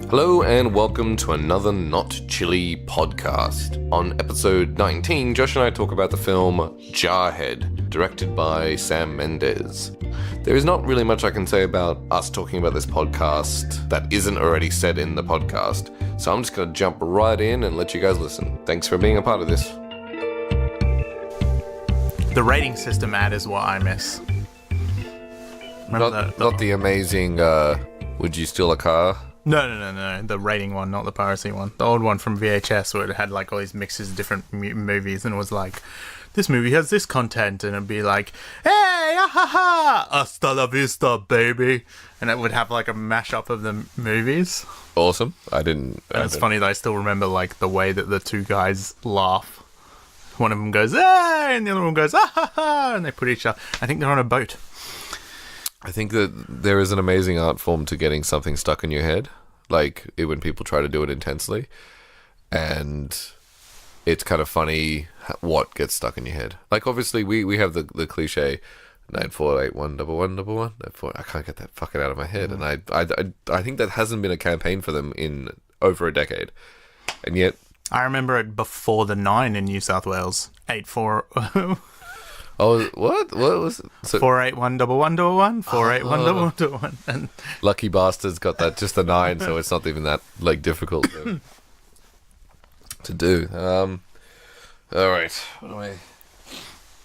Hello and welcome to another Not Chilly podcast. On episode 19, Josh and I talk about the film Jarhead, directed by Sam Mendes. There is not really much I can say about us talking about this podcast that isn't already said in the podcast, so I'm just going to jump right in and let you guys listen. Thanks for being a part of this. The rating system ad is what I miss. Not the amazing, would you steal a car? No. The rating one, not the piracy one. The old one from VHS where it had like all these mixes of different movies and it was like, this movie has this content, and it'd be like, hey, ha, hasta la vista, baby. And it would have like a mashup of the movies. Awesome. It's funny that I still remember like the way that the two guys laugh. One of them goes, hey, and the other one goes, ha, and they put each other. I think they're on a boat. I think that there is an amazing art form to getting something stuck in your head, like when people try to do it intensely, and it's kind of funny what gets stuck in your head. Like, obviously, we have the cliche 9481111. I can't get that fucking out of my head, and I think that hasn't been a campaign for them in over a decade, and yet I remember it before the 9 in New South Wales. 84. Oh, what? What was it? 4811111, 4811111. And lucky bastards got that just a 9, so it's not even that like difficult to do. All right. What do I?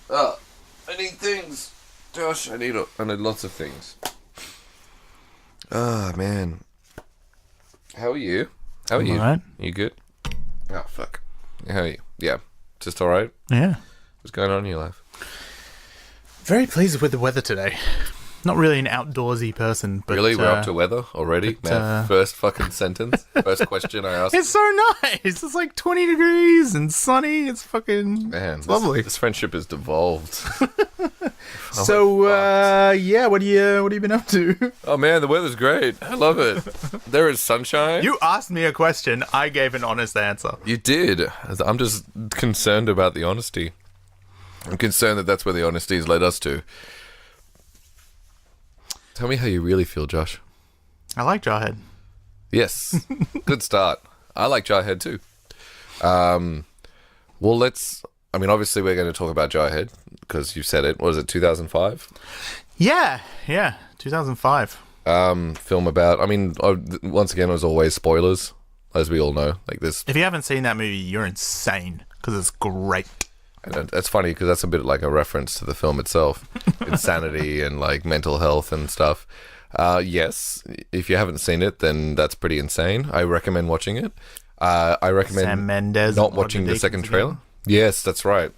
Oh, I need things, Josh. I need lots of things. Oh man, how are you? How are you? All right. You good? Oh fuck. How are you? Yeah, just all right. Yeah. What's going on in your life? Very pleased with the weather today. Not really an outdoorsy person, but really, we're up to weather already. Man, first fucking sentence, first question I asked. It's so nice. It's like 20 degrees and sunny. It's fucking it's lovely. This friendship has devolved. So, yeah, what have you been up to? Oh man, the weather's great. I love it. There is sunshine. You asked me a question. I gave an honest answer. You did. I'm just concerned about the honesty. I'm concerned that that's where the honesty has led us to. Tell me how you really feel, Josh. I like Jarhead. Yes. Good start. I like Jarhead too. Well, obviously we're going to talk about Jarhead because you said it. What was it, 2005? Yeah, 2005. Film about, once again, as always, spoilers, as we all know. Like this. If you haven't seen that movie, you're insane because it's great. And that's funny because that's a bit like a reference to the film itself. Insanity and like mental health and stuff. Yes, if you haven't seen it, then that's pretty insane. I recommend watching it. I recommend Sam Mendes not watching the second trailer. Yes, that's right.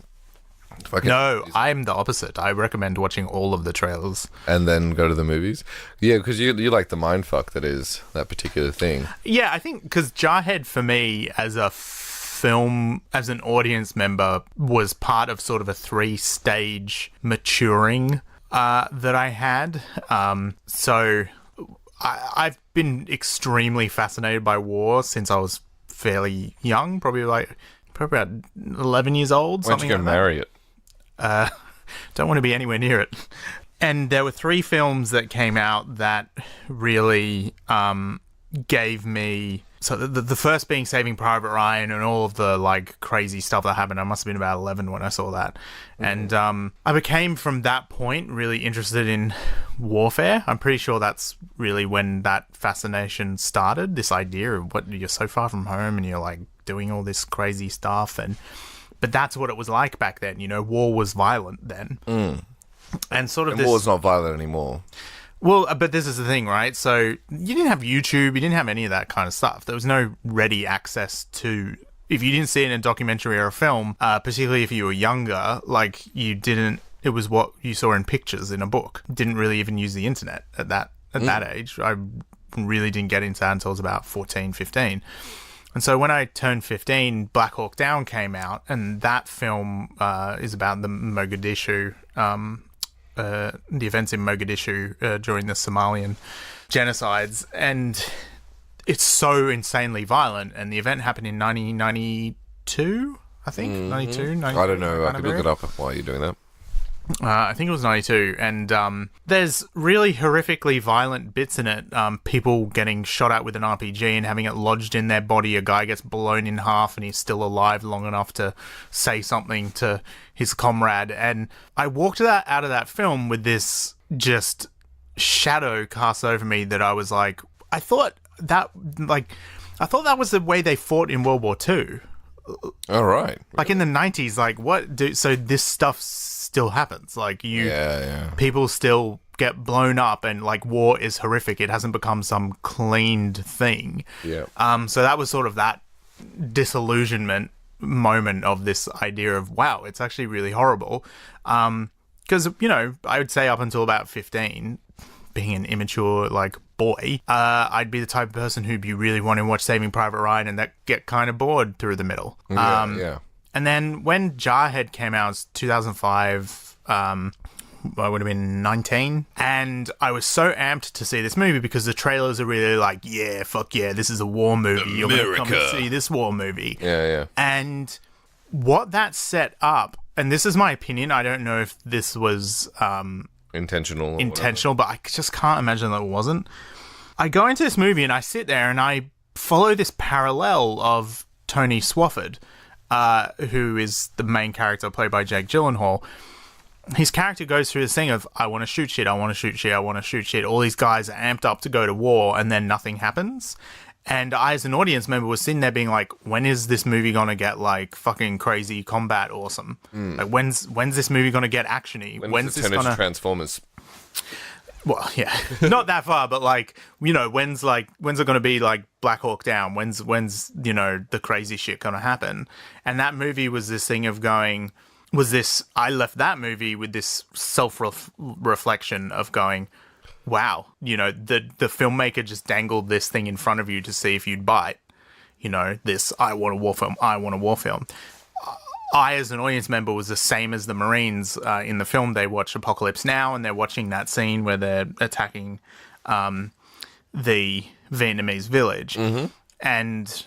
No, I'm the opposite. I recommend watching all of the trailers. And then go to the movies. Yeah, because you like the mindfuck that is that particular thing. Yeah, I think because Jarhead for me as a film, as an audience member, was part of sort of a 3-stage maturing that I had. So I've been extremely fascinated by war since I was fairly young, probably about 11 years old. Why don't you go marry it? Don't want to be anywhere near it. And there were 3 films that came out that really gave me... So the first being Saving Private Ryan and all of the like crazy stuff that happened. I must have been about 11 when I saw that. And I became from that point really interested in warfare. I'm pretty sure that's really when that fascination started, this idea of what you're so far from home and you're like doing all this crazy stuff. But that's what it was like back then. You know, war was violent then. And sort of war's not violent anymore. Well, but this is the thing, right? So you didn't have YouTube, you didn't have any of that kind of stuff. There was no ready access to... If you didn't see it in a documentary or a film, particularly if you were younger, like you didn't... It was what you saw in pictures in a book. Didn't really even use the internet at that age. I really didn't get into that until I was about 14, 15. And so when I turned 15, Black Hawk Down came out, and that film is about the Mogadishu... the events in Mogadishu during the Somalian genocides, and it's so insanely violent. And the event happened in 1992, I think. 92, 93, I don't know. I could look it up while you're doing that. I think it was 92, and there's really horrifically violent bits in it. People getting shot at with an RPG and having it lodged in their body. A guy gets blown in half and he's still alive long enough to say something to his comrade. And I walked out of that film with this just shadow cast over me that I was like, I thought that was the way they fought in World War II. All right. Like in the 90s, like so this stuff still happens. Like people still get blown up, and like war is horrific. It hasn't become some cleaned thing. Yeah. So that was sort of that disillusionment moment of this idea of, wow, it's actually really horrible. Because, I would say up until about 15, being an immature, like, boy, I'd be the type of person who'd be really wanting to watch Saving Private Ryan and that get kind of bored through the middle. Yeah. And then when Jarhead came out, it was 2005, I would have been 19, and I was so amped to see this movie because the trailers are really like, yeah, fuck yeah, this is a war movie. You're going to come and see this war movie. Yeah. And what that set up, and this is my opinion, I don't know if this was intentional, but I just can't imagine that it wasn't. I go into this movie and I sit there and I follow this parallel of Tony Swafford, who is the main character played by Jake Gyllenhaal. His character goes through this thing of, I want to shoot shit, I want to shoot shit, I want to shoot shit. All these guys are amped up to go to war, and then nothing happens. And I, as an audience member, was sitting there being like, when is this movie going to get, like, fucking crazy combat awesome? Like, when's this movie going to get actiony? When's this going to Transformers? Well, yeah, not that far, but like, when's it going to be like Black Hawk Down? When's the crazy shit going to happen? And that movie was this thing of going, I left that movie with this self-reflection of going, wow, the filmmaker just dangled this thing in front of you to see if you'd bite. This, I want a war film. I, as an audience member, was the same as the Marines in the film. They watch Apocalypse Now, and they're watching that scene where they're attacking the Vietnamese village. Mm-hmm. And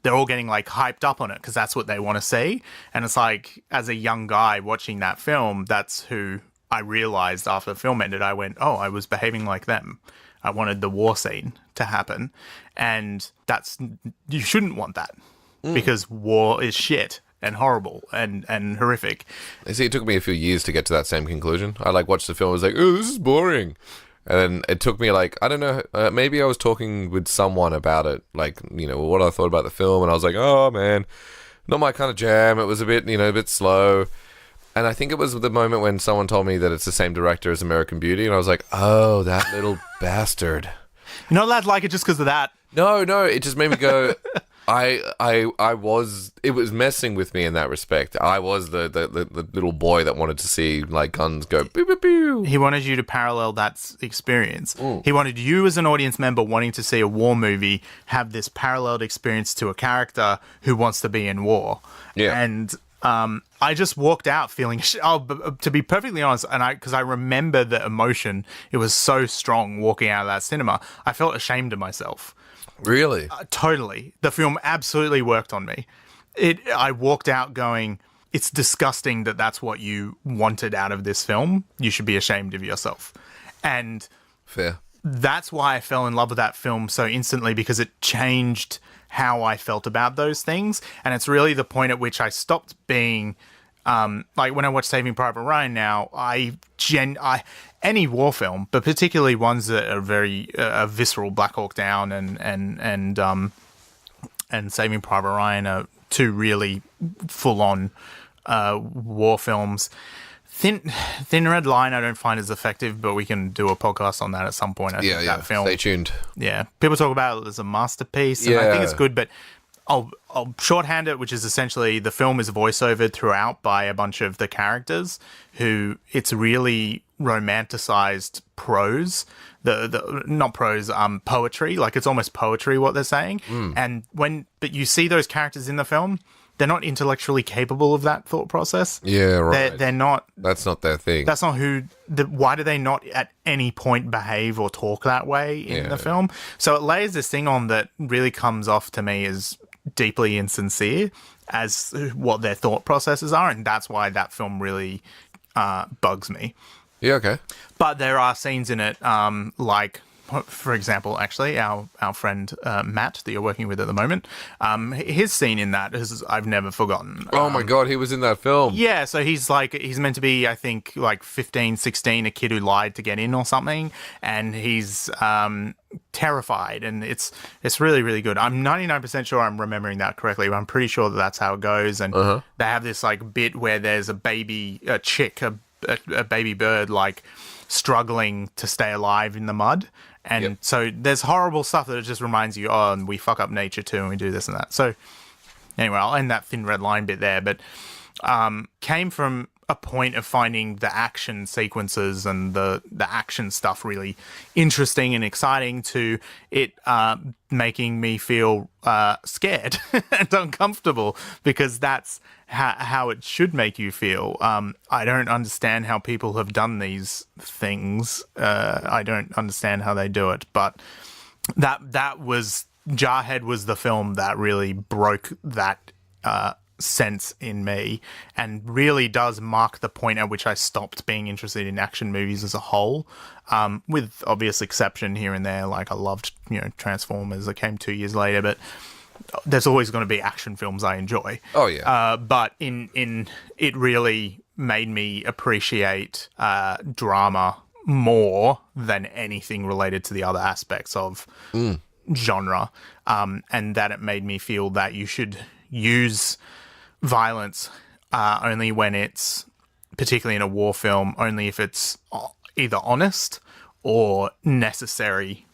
they're all getting, like, hyped up on it because that's what they want to see. And it's like, as a young guy watching that film, that's who I realized after the film ended. I went, oh, I was behaving like them. I wanted the war scene to happen. And you shouldn't want that because war is shit. And horrible and horrific. See, it took me a few years to get to that same conclusion. I watched the film, I was like, oh, this is boring. And then it took me I don't know, maybe I was talking with someone about it, what I thought about the film, and I was like, oh man, not my kind of jam. It was a bit slow. And I think it was the moment when someone told me that it's the same director as American Beauty, and I was like, oh, that little bastard. You're not allowed to like it just because of that. No, it just made me go... it was messing with me in that respect. I was the little boy that wanted to see guns go pew pew pew. He wanted you to parallel that experience. He wanted you as an audience member wanting to see a war movie have this paralleled experience to a character who wants to be in war. Yeah. And I just walked out feeling to be perfectly honest, and because I remember the emotion, it was so strong walking out of that cinema. I felt ashamed of myself. Really? Totally. The film absolutely worked on me. I walked out going, it's disgusting that that's what you wanted out of this film. You should be ashamed of yourself. And fair. That's why I fell in love with that film so instantly, because it changed how I felt about those things. And it's really the point at which I stopped being... when I watch Saving Private Ryan now, any war film, but particularly ones that are very visceral, Black Hawk Down and Saving Private Ryan are two really full-on war films. Thin Red Line I don't find as effective, but we can do a podcast on that at some point. I think that film. Stay tuned. Yeah, people talk about it as a masterpiece, and I think it's good, but I'll shorthand it, which is essentially the film is voiceovered throughout by a bunch of the characters who it's really romanticized prose, not prose, poetry. Like it's almost poetry what they're saying. And but you see those characters in the film, they're not intellectually capable of that thought process. Yeah, right. They're not. That's not their thing. That's not why do they not at any point behave or talk that way in the film? So it lays this thing on that really comes off to me as deeply insincere as what their thought processes are, and that's why that film really bugs me. Yeah, okay. But there are scenes in it, like, for example, actually, our friend Matt that you're working with at the moment, his scene in that I've never forgotten. Oh my God, he was in that film. Yeah, so he's meant to be, I think, like 15, 16, a kid who lied to get in or something, and he's terrified, and it's really, really good. I'm 99% sure I'm remembering that correctly, but I'm pretty sure that's how it goes, and they have this like bit where there's a baby bird like struggling to stay alive in the mud. And so there's horrible stuff that it just reminds you, oh, and we fuck up nature too, and we do this and that. So anyway, I'll end that thin red line bit there, but came from a point of finding the action sequences and the action stuff really interesting and exciting to it making me feel scared and uncomfortable, because that's how it should make you feel. I don't understand how people have done these things. I don't understand how they do it, but that was Jarhead was the film that really broke that sense in me, and really does mark the point at which I stopped being interested in action movies as a whole, with obvious exception here and there. Like I loved, Transformers that came 2 years later, but there's always going to be action films I enjoy. Oh yeah. But in it really made me appreciate drama more than anything related to the other aspects of genre, and that it made me feel that you should use violence only when it's, particularly in a war film, only if it's either honest or necessary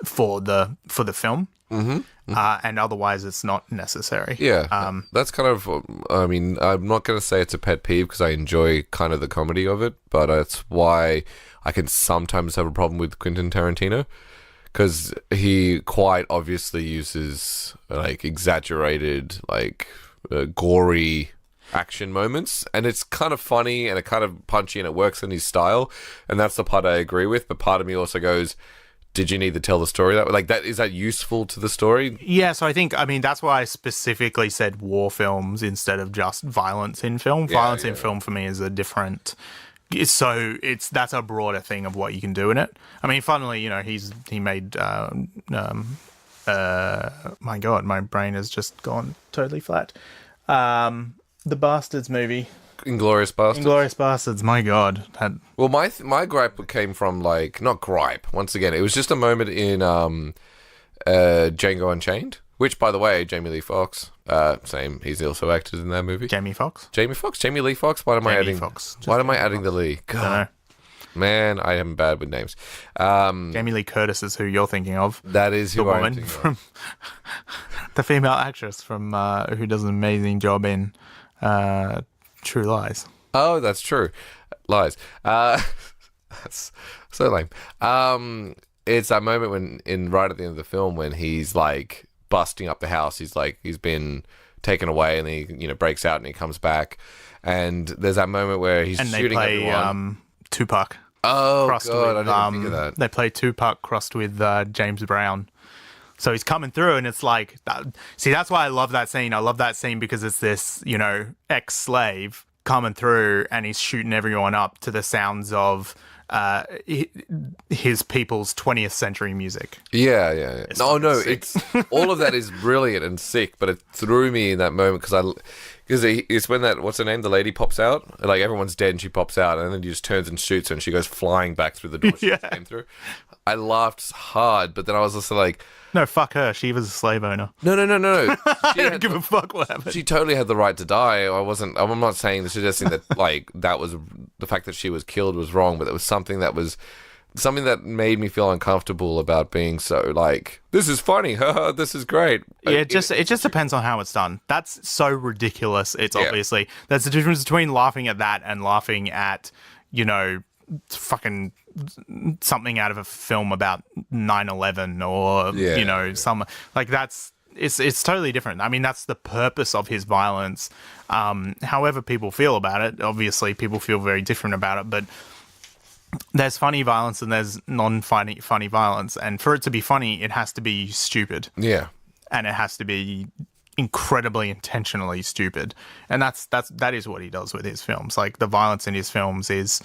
for the film. And otherwise it's not necessary. Yeah, that's kind of, I mean, I'm not going to say it's a pet peeve because I enjoy kind of the comedy of it, but that's why I can sometimes have a problem with Quentin Tarantino, because he quite obviously uses like exaggerated, like gory action moments, and it's kind of funny and it kind of punchy and it works in his style, and that's the part I agree with. But part of me also goes, did you need to tell the story that way? Like, that is that useful to the story? Yeah, so I mean, that's why I specifically said war films instead of just violence in film. Violence in film for me is a different. That's a broader thing of what you can do in it. I mean, funnily, he made. My God, my brain has just gone totally flat. The Bastards movie. Inglourious Basterds. Inglourious Basterds, my God. Well, my gripe came from, like, not gripe, once again, it was just a moment in Django Unchained, which, by the way, Jamie Lee Fox, same, he's also acted in that movie. Jamie Lee Fox? Jamie Lee Fox? Why am I adding the Lee? God. Man, I am bad with names. Jamie Lee Curtis is who you're thinking of. That is who I'm thinking from of. The female actress from who does an amazing job in True Lies. Oh, that's true. Lies. That's so lame. It's that moment right at the end of the film when he's like busting up the house. He's been taken away, and he breaks out and he comes back. And there's that moment where he's shooting everyone. Tupac. Oh God, I didn't think of that. They play Tupac crossed with James Brown. So he's coming through, and it's like, see, that's why I love that scene. I love that scene because it's this, ex-slave coming through, and he's shooting everyone up to the sounds of his people's 20th century music. Yeah. It's all of that is brilliant and sick, but it threw me in that moment because it's when that, what's her name, the lady pops out, like everyone's dead and she pops out, and then he just turns and shoots her, and she goes flying back through the door she just came through. I laughed hard, but then I was also like, no, fuck her. She was a slave owner. No. I don't give a fuck what happened. She totally had the right to die. I'm not suggesting that like that was the fact that she was killed was wrong, but there was something that made me feel uncomfortable about being so like, this is funny, this is great. Yeah, it just depends on how it's done. That's so ridiculous. It's obviously, there's a difference between laughing at that and laughing at, fucking something out of a film about 9/11 or some like that's it's totally different. I mean, that's the purpose of his violence. However people feel about it, obviously people feel very different about it, but there's funny funny and there's funny violence, and for it to be funny it has to be stupid. Yeah. And it has to be incredibly intentionally stupid. And that is what he does with his films. Like, the violence in his films is,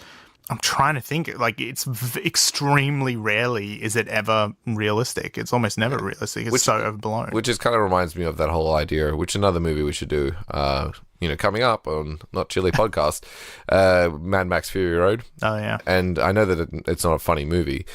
I'm trying to think, like, it's extremely rarely is it ever realistic. It's almost never realistic. It's so overblown. Which just kind of reminds me of that whole idea, which another movie we should do, coming up on Not Chilly Podcast, Mad Max Fury Road. Oh, yeah. And I know that it's not a funny movie,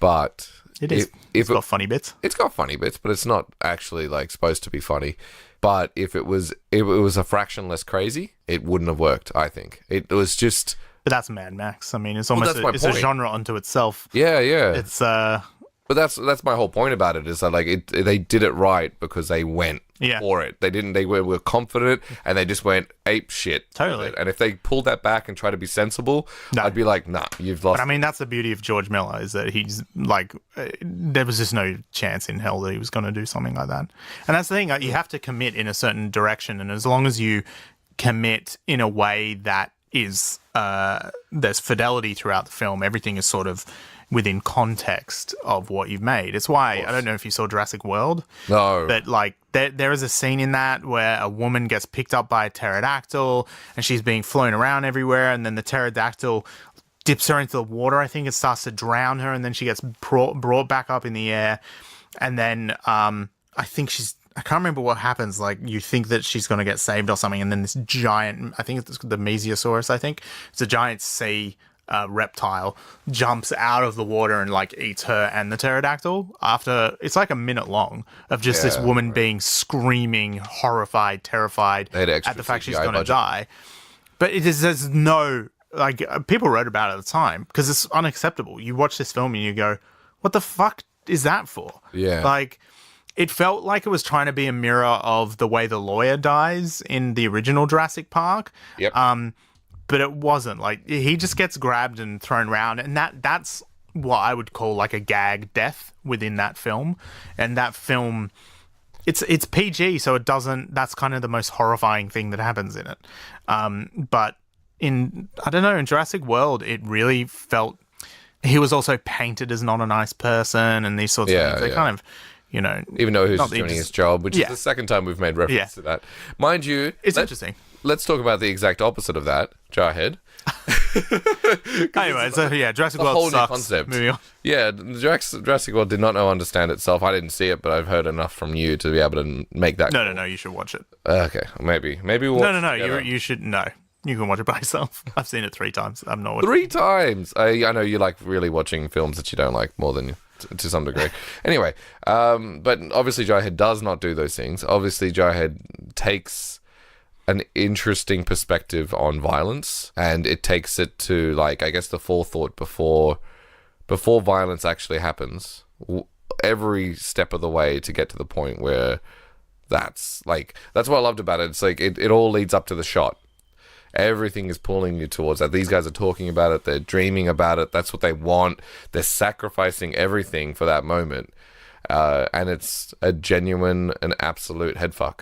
but... It is. It's got funny bits. It's got funny bits, but it's not actually, like, supposed to be funny. But if it was a fraction less crazy, it wouldn't have worked, I think. It was just... But that's Mad Max. I mean, it's almost it's a genre unto itself. Yeah. It's But that's my whole point about it, is that, like, they did it right because they went for it. They were confident, and they just went ape shit. Totally. And if they pulled that back and tried to be sensible, I'd be like, nah, you've lost. But I mean, that's the beauty of George Miller, is that he's like, there was just no chance in hell that he was going to do something like that. And that's the thing, you have to commit in a certain direction, and as long as you commit in a way that is, there's fidelity throughout the film, everything is sort of within context of what you've made. It's why, I don't know if you saw Jurassic World. No. But, like, there is a scene in that where a woman gets picked up by a pterodactyl and she's being flown around everywhere, and then the pterodactyl dips her into the water. I think it starts to drown her, and then she gets brought back up in the air. And then I can't remember what happens. Like, you think that she's going to get saved or something, and then this giant, I think it's the Mesiosaurus, I think. It's a giant sea reptile jumps out of the water and, like, eats her and the pterodactyl. After, it's like a minute long of just this woman being screaming, horrified, terrified at the fact she's going to die. But there's no, like, people wrote about it at the time because it's unacceptable. You watch this film and you go, what the fuck is that for? Yeah. Like, it felt like it was trying to be a mirror of the way the lawyer dies in the original Jurassic Park. Yep. But it wasn't. Like, he just gets grabbed and thrown around, and that's what I would call, like, a gag death within that film. And that film, it's PG, so it doesn't, that's kind of the most horrifying thing that happens in it. But in Jurassic World, it really felt, he was also painted as not a nice person and these sorts of things. They kind of, even though he was doing his job, which is the second time we've made reference to that. Mind you, it's interesting. Let's talk about the exact opposite of that, Jarhead. Anyway, so Jurassic World whole sucks. New concept. Moving on. Yeah, Jurassic World did not understand itself. I didn't see it, but I've heard enough from you to be able to make that. No, you should watch it. Okay, maybe we'll watch No, you should, no. You can watch it by yourself. I've seen it 3 times. I'm not watching 3 times? I know you like really watching films that you don't like more than to some degree. Anyway, but obviously Jarhead does not do those things. Obviously Jarhead takes an interesting perspective on violence, and it takes it to, like, I guess the forethought before violence actually happens, every step of the way to get to the point where that's what I loved about it. It's like it all leads up to the shot. Everything is pulling you towards that. These guys are talking about it. They're dreaming about it. That's what they want. They're sacrificing everything for that moment. And it's a genuine and absolute headfuck.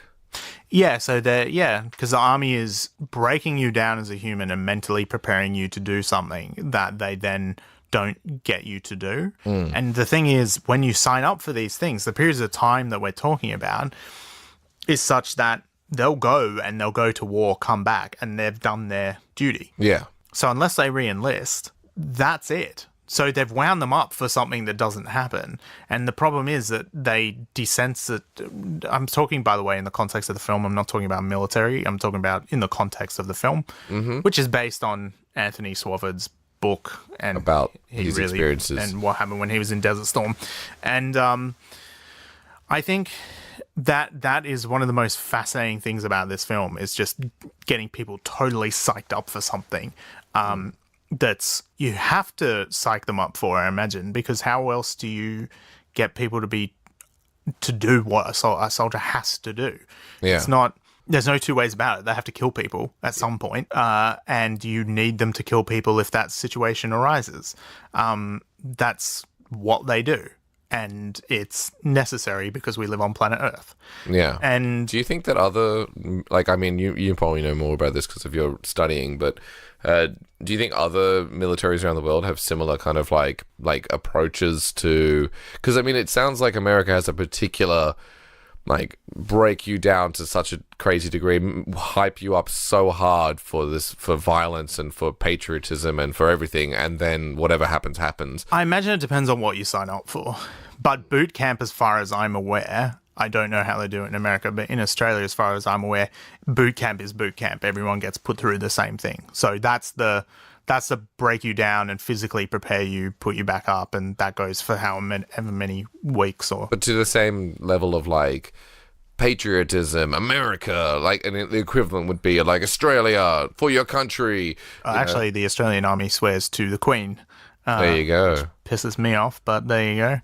Yeah, so because the army is breaking you down as a human and mentally preparing you to do something that they then don't get you to do. And the thing is, when you sign up for these things, the periods of time that we're talking about is such that they'll go to war, come back, and they've done their duty. Yeah. So unless they re-enlist, that's it. So they've wound them up for something that doesn't happen. And the problem is that they desensitize. I'm talking, by the way, in the context of the film. I'm not talking about military. I'm talking about in the context of the film, which is based on Anthony Swofford's book and about his experiences and what happened when he was in Desert Storm. And I think that is one of the most fascinating things about this film, is just getting people totally psyched up for something. That's, you have to psych them up for, I imagine, because how else do you get people to do what a soldier has to do? Yeah. It's not, there's no 2 ways about it. They have to kill people at some point, and you need them to kill people if that situation arises. That's what they do. And it's necessary because we live on planet Earth. Yeah. And do you think that other, like, I mean, you probably know more about this because of your studying, but do you think other militaries around the world have similar kind of like approaches to, because I mean, it sounds like America has a particular like break you down to such a crazy degree, hype you up so hard for violence and for patriotism and for everything, and then whatever happens. I imagine it depends on what you sign up for. But boot camp, as far as I'm aware, I don't know how they do it in America, but in Australia, as far as I'm aware, boot camp is boot camp. Everyone gets put through the same thing. So that's the break you down and physically prepare you, put you back up, and that goes for however many weeks or... But to the same level of, like, patriotism, America, like, and the equivalent would be, like, Australia, for your country. Actually, the Australian Army swears to the Queen. There you go. Which pisses me off, but there you go.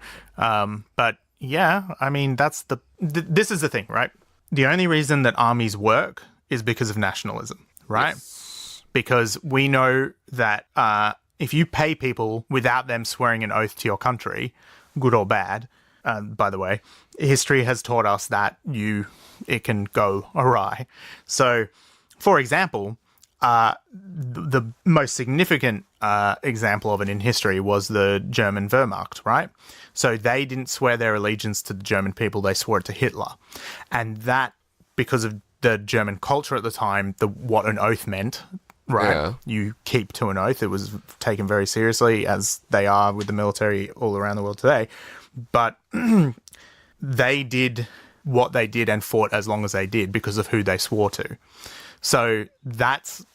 But, yeah, I mean, that's this is the thing, right? The only reason that armies work is because of nationalism, right? Yes. Because we know that if you pay people without them swearing an oath to your country, good or bad, by the way, history has taught us that it can go awry. So, for example, the most significant example of it in history was the German Wehrmacht, right? So they didn't swear their allegiance to the German people, they swore it to Hitler. And that, because of the German culture at the time, what an oath meant... Right. Yeah. You keep to an oath. It was taken very seriously, as they are with the military all around the world today. But they did what they did and fought as long as they did because of who they swore to. So that's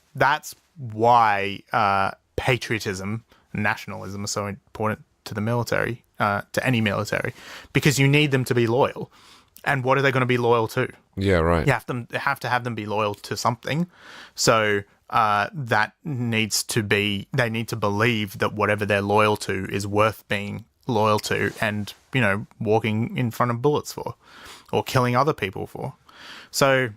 why patriotism, nationalism are so important to the military, to any military, because you need them to be loyal. And what are they going to be loyal to? Yeah, right. You have to have them be loyal to something. So... that needs to be, they need to believe that whatever they're loyal to is worth being loyal to and, walking in front of bullets for or killing other people for. So,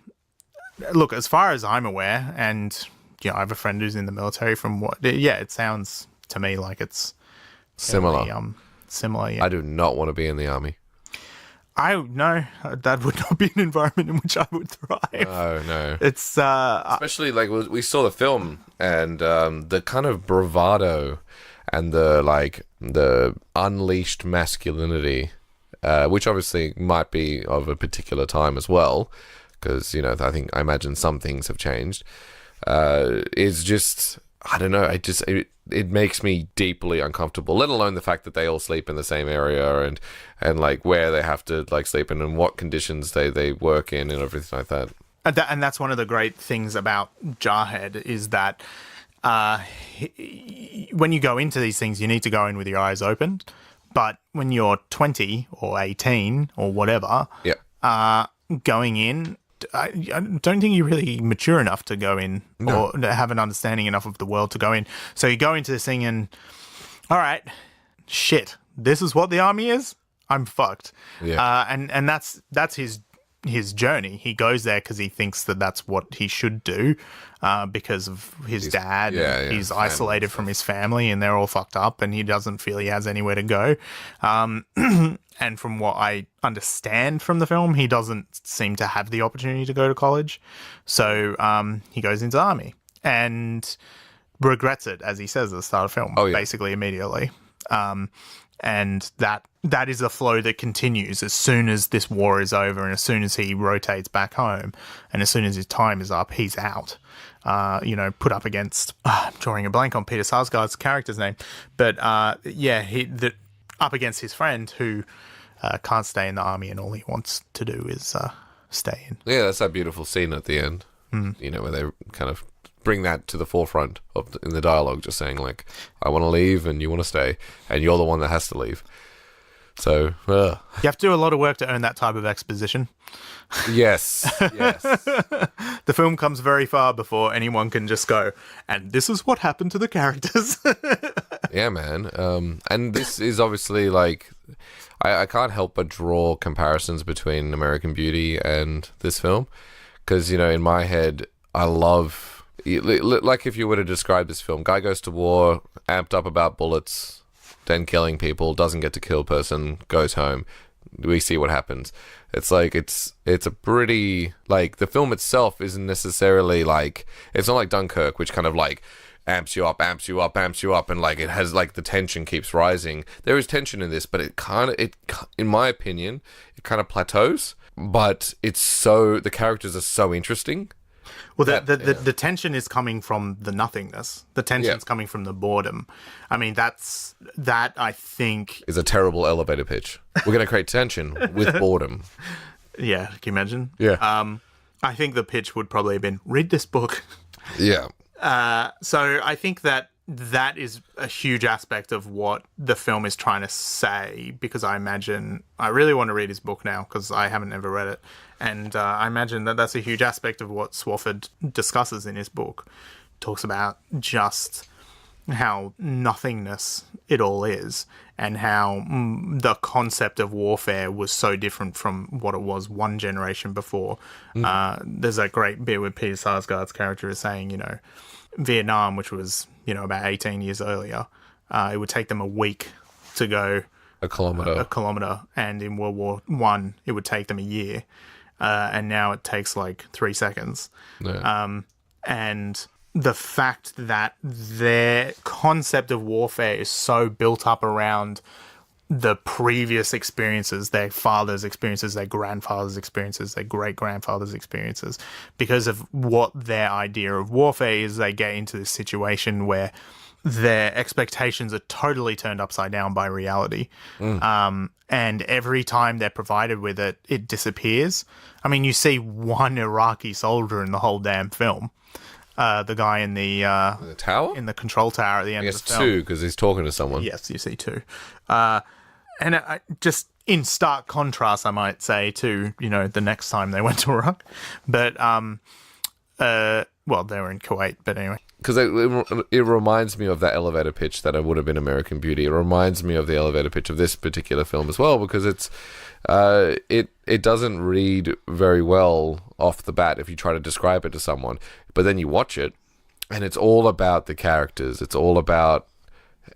look, as far as I'm aware, and, I have a friend who's in the military it sounds to me like it's similar. Similar, yeah. I do not want to be in the army. No, that would not be an environment in which I would thrive. Oh, no. It's... especially, like, we saw the film, and the kind of bravado and the unleashed masculinity, which obviously might be of a particular time as well, because, I imagine some things have changed, is just... I don't know, it makes me deeply uncomfortable, let alone the fact that they all sleep in the same area and like where they have to like sleep in and what conditions they work in and everything like that. And that's one of the great things about Jarhead is that when you go into these things, you need to go in with your eyes open. But when you're 20 or 18 or whatever, going in... I don't think you're really mature enough to go in or have an understanding enough of the world to go in. So you go into this thing and, all right, shit, this is what the army is? I'm fucked. Yeah. And that's his journey. He goes there because he thinks that that's what he should do because of his dad. Yeah, he's isolated from his family and they're all fucked up and he doesn't feel he has anywhere to go. And from what I understand from the film, he doesn't seem to have the opportunity to go to college. So he goes into the army and regrets it, as he says at the start of the film, basically immediately. And that is a flow that continues as soon as this war is over and as soon as he rotates back home and as soon as his time is up, he's out. Put up against... I'm drawing a blank on Peter Sarsgaard's character's name. But, up against his friend who can't stay in the army and all he wants to do is stay in. Yeah, that's that beautiful scene at the end, where they kind of bring that to the forefront in the dialogue, just saying, like, I want to leave and you want to stay, and you're the one that has to leave. So, you have to do a lot of work to earn that type of exposition. Yes. The film comes very far before anyone can just go, and this is what happened to the characters. Yeah, man. And this is obviously, like, I can't help but draw comparisons between American Beauty and this film, because, in my head, I love, like, if you were to describe this film, guy goes to war, amped up about bullets, then killing people, doesn't get to kill person, goes home. We see what happens. It's like, it's a pretty, like, the film itself isn't necessarily like, it's not like Dunkirk, which kind of like amps you up, and like it has, like, the tension keeps rising. There is tension in this, but it in my opinion, it kind of plateaus. but the characters are so interesting. Well, the tension is coming from the nothingness. The tension's coming from the boredom. I mean, that I think is a terrible elevator pitch. We're going to create tension with boredom. Yeah, can you imagine? Yeah. I think the pitch would probably have been, read this book. Yeah. So I think that is a huge aspect of what the film is trying to say, because I really want to read his book now because I haven't ever read it. And I imagine that that's a huge aspect of what Swofford discusses in his book. Talks about just how nothingness it all is, and how the concept of warfare was so different from what it was one generation before. There's that great bit where Peter Sarsgaard's character is saying, Vietnam, which was, about 18 years earlier, it would take them a week to go a kilometer, and in World War One, it would take them a year. And now it takes like 3 seconds. Yeah. And the fact that their concept of warfare is so built up around the previous experiences, their father's experiences, their grandfather's experiences, their great-grandfather's experiences, because of what their idea of warfare is, they get into this situation where their expectations are totally turned upside down by reality. And every time they're provided with it, it disappears. I mean, you see one Iraqi soldier in the whole damn film. The guy in the tower? In the control tower at the end of the film. Two, because he's talking to someone. Yes, you see two. And just in stark contrast, I might say, to, the next time they went to Iraq. But, well, they were in Kuwait, but anyway. Because it reminds me of that elevator pitch that would have been American Beauty. It reminds me of the elevator pitch of this particular film as well, because it doesn't read very well off the bat if you try to describe it to someone. But then you watch it, and it's all about the characters. It's all about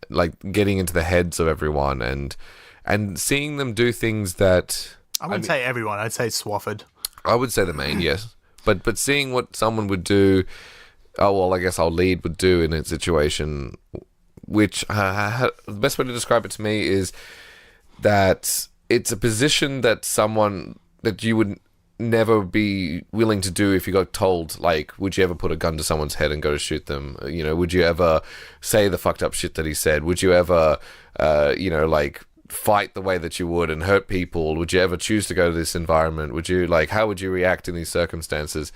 like getting into the heads of everyone and seeing them do things that... I wouldn't say everyone. I'd say Swofford. I would say the main, yes. But seeing what someone would do... Oh, well, I guess our lead would do in a situation, which the best way to describe it to me is that it's a position that you would never be willing to do if you got told, like, would you ever put a gun to someone's head and go to shoot them? Would you ever say the fucked up shit that he said? Would you ever, like, fight the way that you would and hurt people? Would you ever choose to go to this environment? How would you react in these circumstances?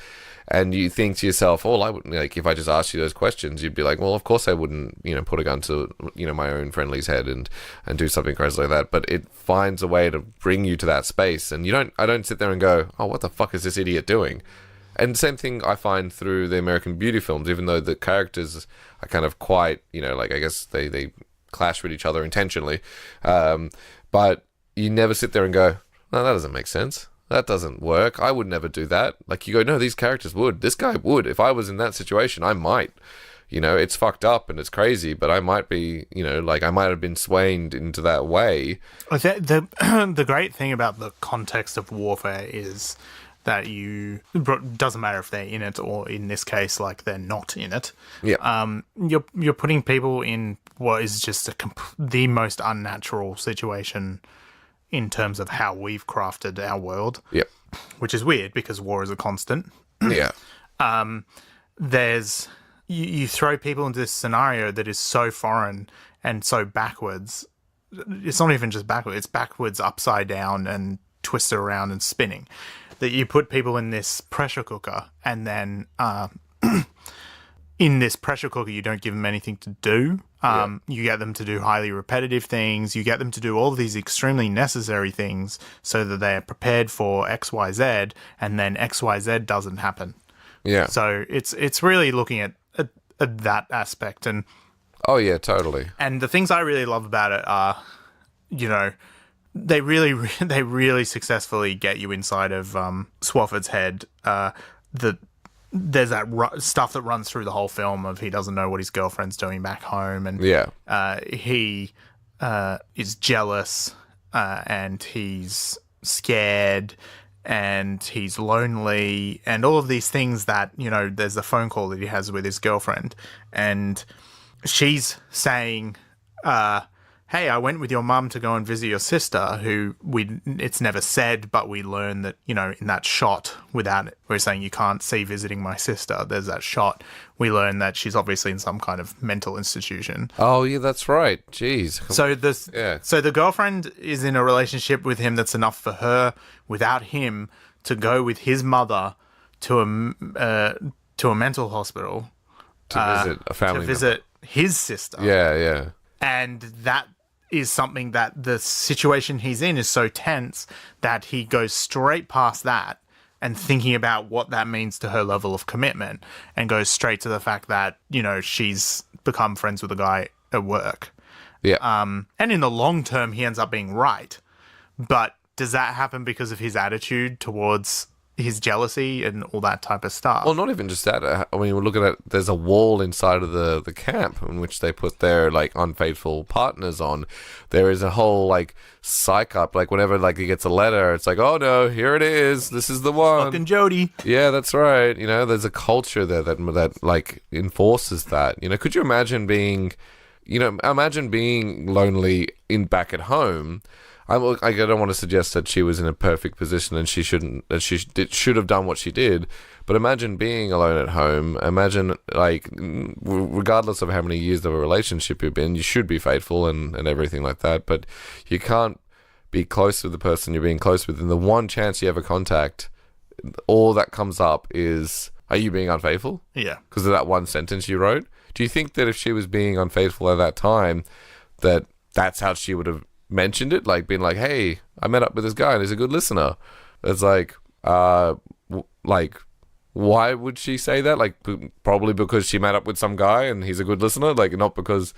And you think to yourself, I wouldn't, like, if I just asked you those questions, you'd be like, well, of course I wouldn't, put a gun to, my own friendly's head and do something crazy like that. But it finds a way to bring you to that space. And I don't sit there and go, oh, what the fuck is this idiot doing? And the same thing I find through the American Beauty films, even though the characters are kind of quite, I guess they clash with each other intentionally. But you never sit there and go, no, that doesn't make sense. That doesn't work. I would never do that. Like, you go, no, these characters would. This guy would. If I was in that situation, I might. It's fucked up and it's crazy, but I might be, I might have been swayed into that way. The great thing about the context of warfare is that it doesn't matter if they're in it or, in this case, like, they're not in it. Yeah. You're putting people in what is just the most unnatural situation in terms of how we've crafted our world. Yep. Which is weird because war is a constant. Yeah. You throw people into this scenario that is so foreign and so backwards. It's not even just backwards. It's backwards, upside down, and twisted around and spinning. That you put people in this pressure cooker, and then in this pressure cooker, you don't give them anything to do. You get them to do highly repetitive things. You get them to do all of these extremely necessary things so that they are prepared for XYZ, and then XYZ doesn't happen. Yeah. So it's really looking at that aspect. And oh, yeah, totally. And the things I really love about it are, they really successfully get you inside of Swofford's head. There's that stuff that runs through the whole film of he doesn't know what his girlfriend's doing back home, and he is jealous, and he's scared, and he's lonely, and all of these things that, there's the phone call that he has with his girlfriend, and she's saying, hey, I went with your mum to go and visit your sister, who it's never said, but we learn that, in that shot without it, we're saying you can't see visiting my sister. There's that shot. We learn that she's obviously in some kind of mental institution. Oh, yeah, that's right. Jeez. So the girlfriend is in a relationship with him that's enough for her without him to go with his mother to a mental hospital to visit a family to visit his sister. Yeah. And that is something that the situation he's in is so tense that he goes straight past that and thinking about what that means to her level of commitment, and goes straight to the fact that, she's become friends with a guy at work. Yeah. And in the long term, he ends up being right. But does that happen because of his attitude towards his jealousy and all that type of stuff? Well, not even just that. I mean, we're looking at, there's a wall inside of the camp in which they put their, unfaithful partners on. There is a whole, psych up. Whenever, he gets a letter, it's like, oh, no, here it is. This is the one. Fucking Jody. Yeah, that's right. There's a culture there that enforces that. Could you imagine being, lonely back at home? I don't want to suggest that she was in a perfect position and she should have done what she did, but imagine being alone at home. Imagine, regardless of how many years of a relationship you've been, you should be faithful and everything like that, but you can't be close with the person you're being close with, and the one chance you ever contact, all that comes up is, are you being unfaithful? Yeah. Because of that one sentence you wrote? Do you think that if she was being unfaithful at that time, that's how she would have mentioned it, being like, hey, I met up with this guy and he's a good listener? It's why would she say that? Probably because she met up with some guy and he's a good listener, not because,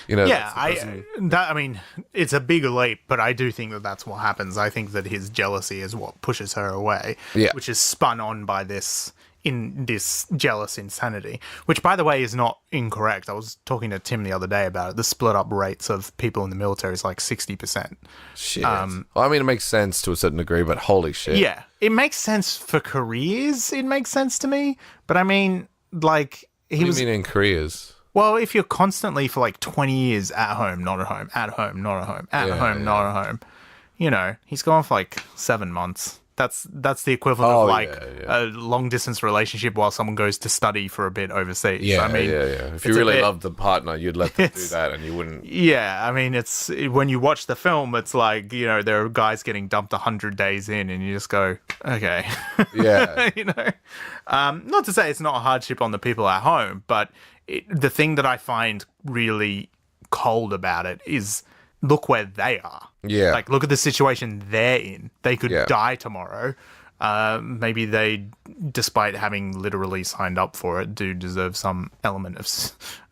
Yeah, I mean, it's a big leap, but I do think that that's what happens. I think that his jealousy is what pushes her away, which is spun on by this jealous insanity, which, by the way, is not incorrect. I was talking to Tim the other day about it. The split up rates of people in the military is 60%. Shit. It makes sense to a certain degree, but holy shit. Yeah, it makes sense for careers. It makes sense to me, but I mean, What do you mean in careers? Well, if you're constantly for 20 years at home, not at home, at home, not at home, at home, not at home, he's gone for 7 months. That's the equivalent of a long distance relationship while someone goes to study for a bit overseas. Yeah, If you really loved the partner, you'd let them do that, and you wouldn't. Yeah, it's when you watch the film, it's there are guys getting dumped 100 days in, and you just go, okay, yeah, Not to say it's not a hardship on the people at home, but the thing that I find really cold about it is, look where they are. Yeah. Look at the situation they're in. They could die tomorrow. Maybe they, despite having literally signed up for it, do deserve some element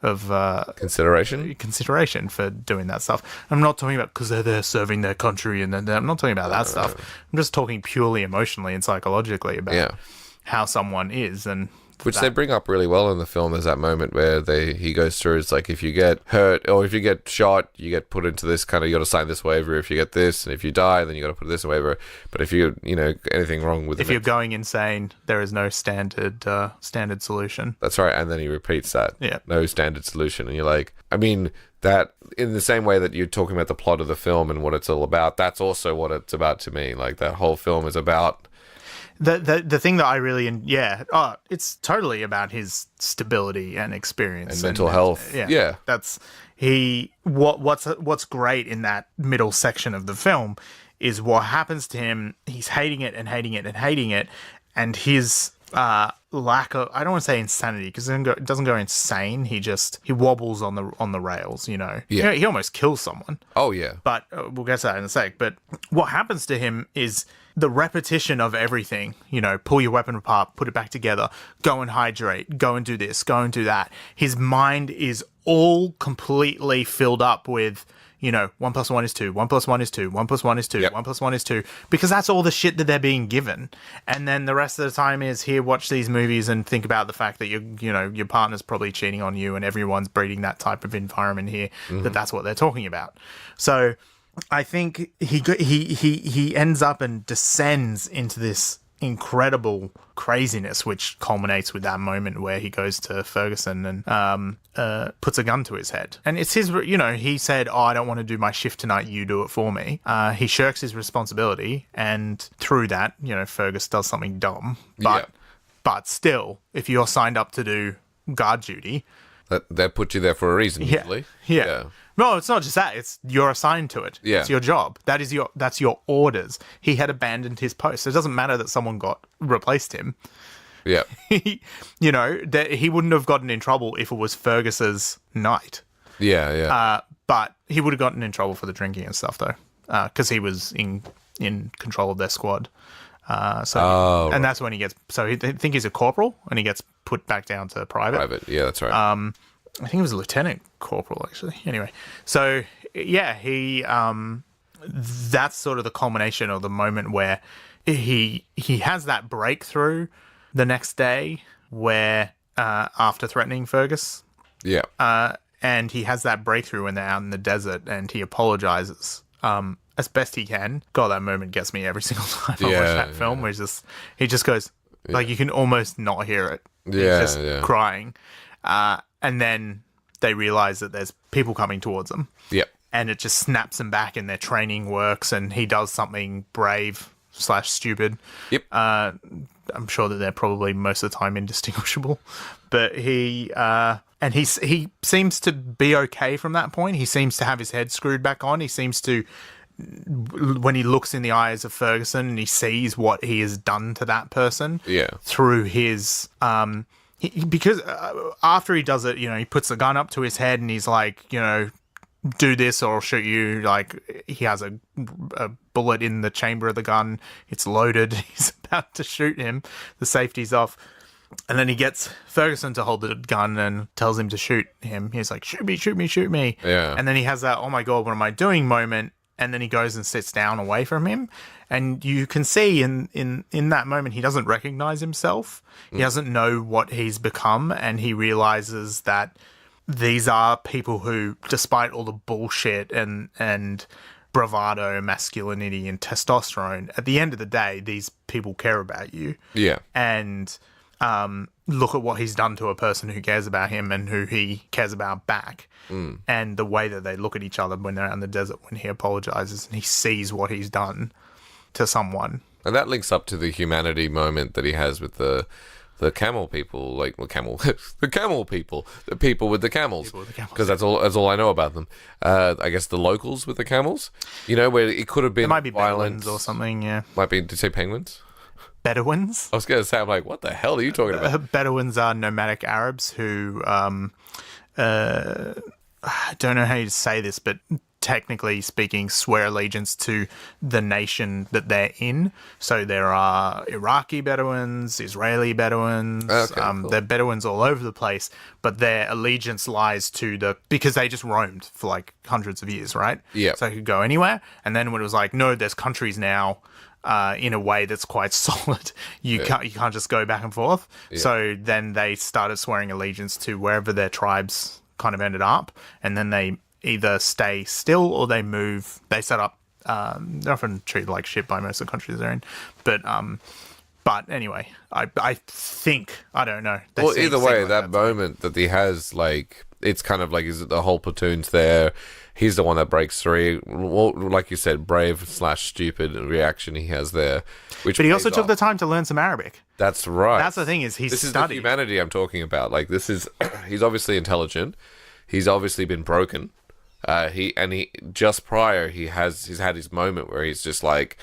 of consideration for doing that stuff. I'm not talking about because they're there serving their country, and I'm not talking about that stuff. I'm just talking purely emotionally and psychologically about how someone is, and which they bring up really well in the film. There's that moment where he goes through, it's if you get hurt or if you get shot, you get put into this kind of, you got to sign this waiver. If you get this, and if you die, then you got to put this waiver. But if you, anything wrong with if you're going insane, there is no standard solution. That's right. And then he repeats that. Yeah. No standard solution. And you're that in the same way that you're talking about the plot of the film and what it's all about, that's also what it's about to me. That whole film is about the thing that I really it's totally about his stability and experience and mental health. Yeah. That's what's great in that middle section of the film is what happens to him. He's hating it and hating it and hating it, and his lack of, I don't want to say insanity because it doesn't go insane. He wobbles on the rails. He almost kills someone. Oh yeah, but we'll get to that in a sec. But what happens to him is the repetition of everything, pull your weapon apart, put it back together, go and hydrate, go and do this, go and do that. His mind is all completely filled up with, 1 + 1 is 2, 1 + 1 is 2, 1 + 1 is 2, 1 + 1 is 2, because that's all the shit that they're being given. And then the rest of the time is here, watch these movies and think about the fact that your partner's probably cheating on you, and everyone's breeding that type of environment here, that's what they're talking about. So I think he ends up and descends into this incredible craziness, which culminates with that moment where he goes to Ferguson and puts a gun to his head. And it's his, he said, I don't want to do my shift tonight, you do it for me. He shirks his responsibility, and through that, Fergus does something dumb. But still, if you're signed up to do guard duty... That put you there for a reason, usually. Yeah. No, it's not just that. You're assigned to it. Yeah. It's your job. That's your orders. He had abandoned his post. It doesn't matter that someone replaced him. Yeah. That he wouldn't have gotten in trouble if it was Fergus's night. Yeah. But he would have gotten in trouble for the drinking and stuff, though, because he was in control of their squad. And that's when he gets. So I think he's a corporal, and he gets put back down to private. Yeah, that's right. I think it was a lieutenant corporal, actually. Anyway, so yeah, he. That's sort of the culmination of the moment where he has that breakthrough the next day, where after threatening Fergus. Yeah. And he has that breakthrough when they're out in the desert, and he apologizes. As best he can. God, that moment gets me every single time I watch that film, where he just goes, like, you can almost not hear it. Yeah, He's just crying. And then they realize that there's people coming towards them. Yep. And it just snaps them back, and their training works, and he does something brave/stupid. Yep. I'm sure that they're probably most of the time indistinguishable. But he seems to be okay from that point. He seems to have his head screwed back on. He seems to... when he looks in the eyes of Ferguson and he sees what he has done to that person through his because after he does it, he puts the gun up to his head and he's like, do this or I'll shoot you. Like, he has a bullet in the chamber of the gun, it's loaded, he's about to shoot him, the safety's off, and then he gets Ferguson to hold the gun and tells him to shoot him. He's like, shoot me. And then he has that, oh my god, what am I doing moment. And then he goes and sits down away from him. And you can see in that moment, he doesn't recognize himself. He doesn't know what he's become. And he realizes that these are people who, despite all the bullshit and bravado, masculinity, and testosterone, at the end of the day, these people care about you. Yeah. And look at what he's done to a person who cares about him and who he cares about back. And the way that they look at each other when they're out in the desert, when he apologizes and he sees what he's done to someone. And that links up to the humanity moment that he has with the camel people, the camel people, the people with the camels, because that's all I know about them. I guess the locals with the camels, where it could have been, it might be violence Bedouins or something. Yeah, might be. Did you say penguins? Bedouins? I was going to say, I'm like, what the hell are you talking about? Bedouins are nomadic Arabs who, I don't know how you say this, but technically speaking, swear allegiance to the nation that they're in. So there are Iraqi Bedouins, Israeli Bedouins, cool. They're Bedouins all over the place, but their allegiance lies to because they just roamed for like hundreds of years, right? Yeah. So they could go anywhere. And then when it was like, no, there's countries now, in a way that's quite solid. You can't just go back and forth. Yeah. So then they started swearing allegiance to wherever their tribes kind of ended up, and then they either stay still or they move. They set up. They're often treated like shit by most of the countries they're in, but anyway, I think, I don't know. Well, either way, that moment that he has, like, it's kind of like, is it the whole platoon's there? He's the one that breaks through. Well, like you said, brave/stupid reaction he has there. But he also took the time to learn some Arabic. That's right. That's the thing, is this is the humanity I'm talking about. Like, this is, he's obviously intelligent. He's obviously been broken. He just prior, he's had his moment where he's just like,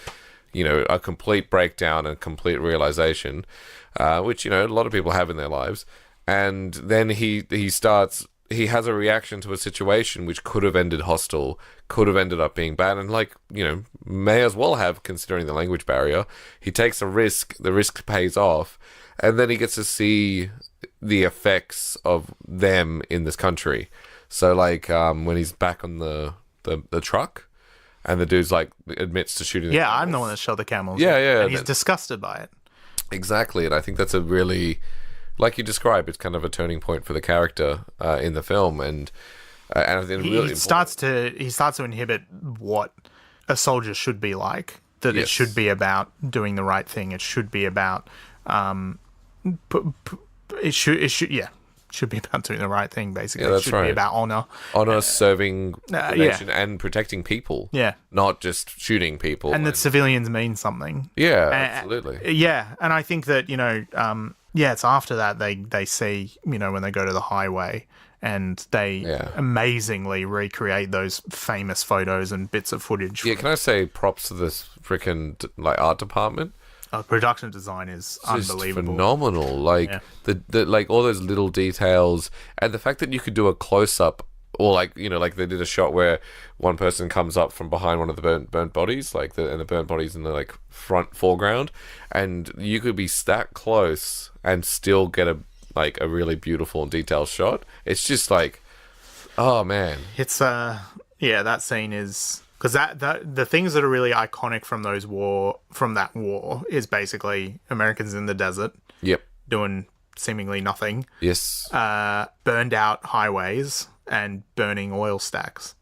a complete breakdown and complete realization, which, a lot of people have in their lives. And then he has a reaction to a situation which could have ended hostile, could have ended up being bad, and may as well have, considering the language barrier. He takes a risk, the risk pays off, and then he gets to see the effects of them in this country. So, when he's back on the truck, and the dude's, admits to shooting the camels. I'm the one that shot the camels. Yeah. And he's disgusted by it. Exactly, and I think that's a really... like you described, it's kind of a turning point for the character in the film, and I think he starts to inhibit what a soldier should be like, That Yes. it should be about doing the right thing. It should be about it should be about doing the right thing, basically. Yeah, that's it should right. be about honor. Honor, serving the yeah. nation and protecting people. Yeah. Not just shooting people. And that civilians mean something. Yeah, absolutely. Yeah, and I think that, it's after that they see, when they go to the highway and they amazingly recreate those famous photos and bits of footage. Yeah, can I say props to this freaking art department? Production design is Just unbelievable. phenomenal. Like the like all those little details, and the fact that you could do a close up, or like they did a shot where one person comes up from behind one of the burnt bodies, and the burnt bodies in the like front foreground, and you could be that close and still get a really beautiful and detailed shot. It's just like, oh man, it's that scene is. Because the things that are really iconic from that war is basically Americans in the desert, doing seemingly nothing. Yes, burned out highways and burning oil stacks,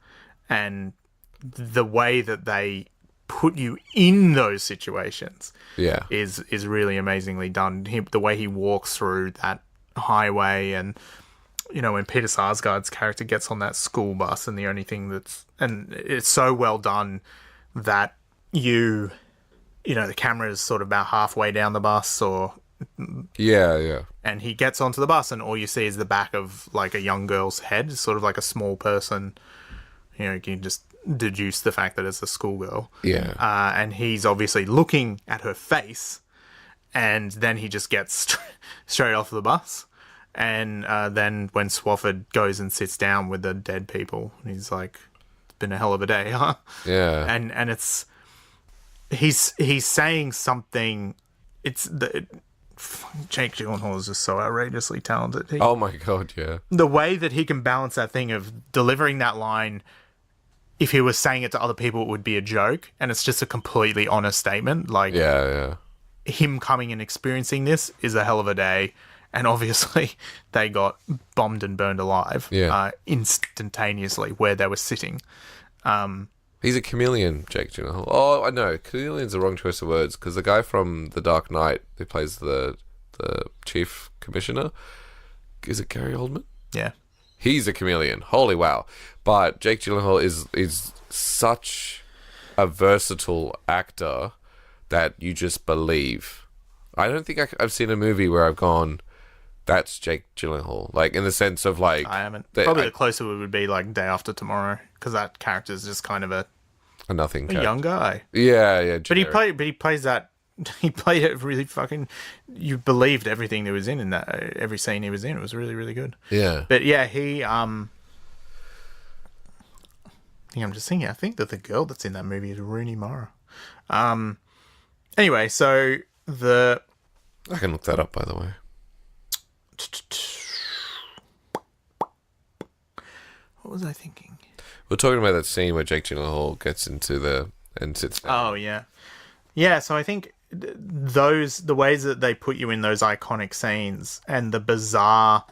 and the way that they put you in those situations, is really amazingly done. The way he walks through that highway and. When Peter Sarsgaard's character gets on that school bus, and the only thing and it's so well done that the camera is sort of about halfway down the bus, and he gets onto the bus, and all you see is the back of like a young girl's head, sort of like a small person. You can just deduce the fact that it's a schoolgirl. And he's obviously looking at her face, and then he just gets straight off the bus. And then when Swafford goes and sits down with the dead people, he's like, "It's been a hell of a day, huh?" Yeah. And it's he's saying something. Jake Gyllenhaal is just so outrageously talented. Oh my god, yeah. The way that he can balance that thing of delivering that line, if he was saying it to other people, it would be a joke, and it's just a completely honest statement. Like, him coming and experiencing this is a hell of a day. And obviously, they got bombed and burned alive instantaneously where they were sitting. He's a chameleon, Jake Gyllenhaal. Oh, I know. Chameleon's the wrong choice of words, because the guy from The Dark Knight who plays the chief commissioner, is it Gary Oldman? Yeah. He's a chameleon. Holy wow. But Jake Gyllenhaal is such a versatile actor that you just believe. I don't think I've seen a movie where I've gone, that's Jake Gyllenhaal. Like, in the sense of like... I haven't. Probably the closer it would be like Day After Tomorrow, because that character is just kind of a nothing character. Young guy. Yeah. But he plays that... He played it really fucking... You believed everything that was in that. Every scene he was in. It was really, really good. Yeah. But yeah, he... I'm just thinking, I think that the girl that's in that movie is Rooney Mara. Anyway, so the... I can look that up, by the way. What was I thinking? We're talking about that scene where Jake Gyllenhaal gets into and sits down. Oh, yeah. Yeah, so I think the ways that they put you in those iconic scenes and the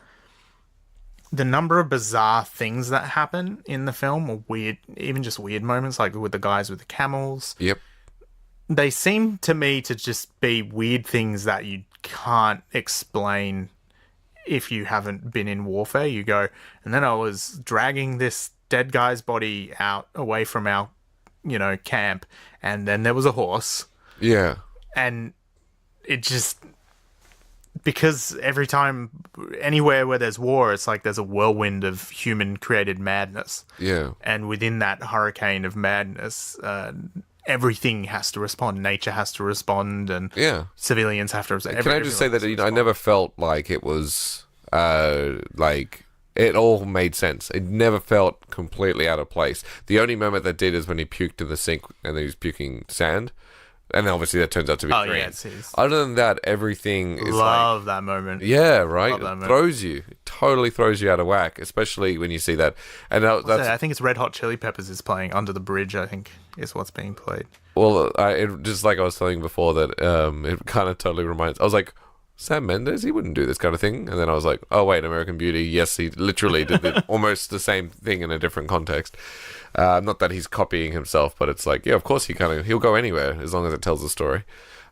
number of bizarre things that happen in the film, or weird, even just weird moments, like with the guys with the camels. Yep. They seem to me to just be weird things that you can't explain if you haven't been in warfare. You go, and then I was dragging this dead guy's body out away from our, camp, and then there was a horse. Yeah. And it just... Because every time, anywhere where there's war, it's like there's a whirlwind of human-created madness. Yeah. And within that hurricane of madness... everything has to respond. Nature has to respond, and civilians have to respond. Can I just say that I never felt like it was like it all made sense. It never felt completely out of place. The only moment that did is when he puked in the sink and he was puking sand, and obviously that turns out to be green. Yeah, it's Other than that, everything is love that moment. Yeah, right. It throws you. It totally throws you out of whack, especially when you see that. And I think it's Red Hot Chili Peppers is playing Under the Bridge. I think is what's being played. Well, it just like I was telling before that it kind of totally reminds. I was like, Sam Mendes, he wouldn't do this kind of thing. And then I was like, oh wait, American Beauty, yes, he literally did almost the same thing in a different context. Not that he's copying himself, but it's like, yeah, of course he'll go anywhere as long as it tells a story.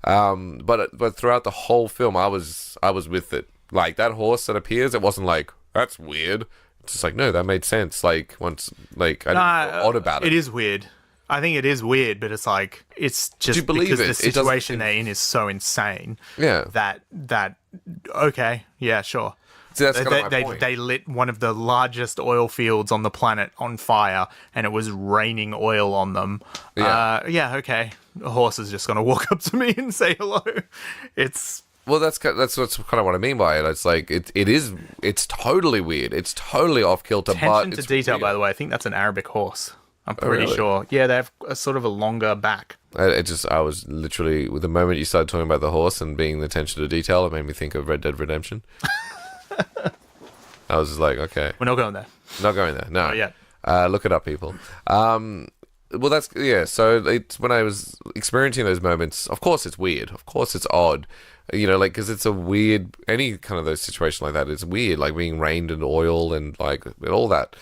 But throughout the whole film, I was with it. Like that horse that appears, it wasn't like, that's weird. It's just like, no, that made sense. Like once, like I didn't feel odd about it. It is weird. I think it is weird, but it's like it's just because the situation they're in is so insane. Yeah. That okay, yeah, sure. See, that's kind of my point. They lit one of the largest oil fields on the planet on fire, and it was raining oil on them. Yeah. Okay. A horse is just gonna walk up to me and say hello. Well, that's kind of what I mean by it. It's like it's totally weird. It's totally off kilter. Attention but to it's detail, weird. by the way. I think that's an Arabic horse. I'm pretty really? sure. Yeah, they have a sort of a longer back. I was literally, with the moment you started talking about the horse and being the attention to detail, it made me think of Red Dead Redemption. I was just like, okay, We're not going there. not going there. No, Not yet. Look it up, people. Well, that's so. It's when I was experiencing those moments. Of course, it's weird. Of course, it's odd. You know, like because it's a weird. Any kind of those situations like that, it's weird. Like being rained in oil and like and all that.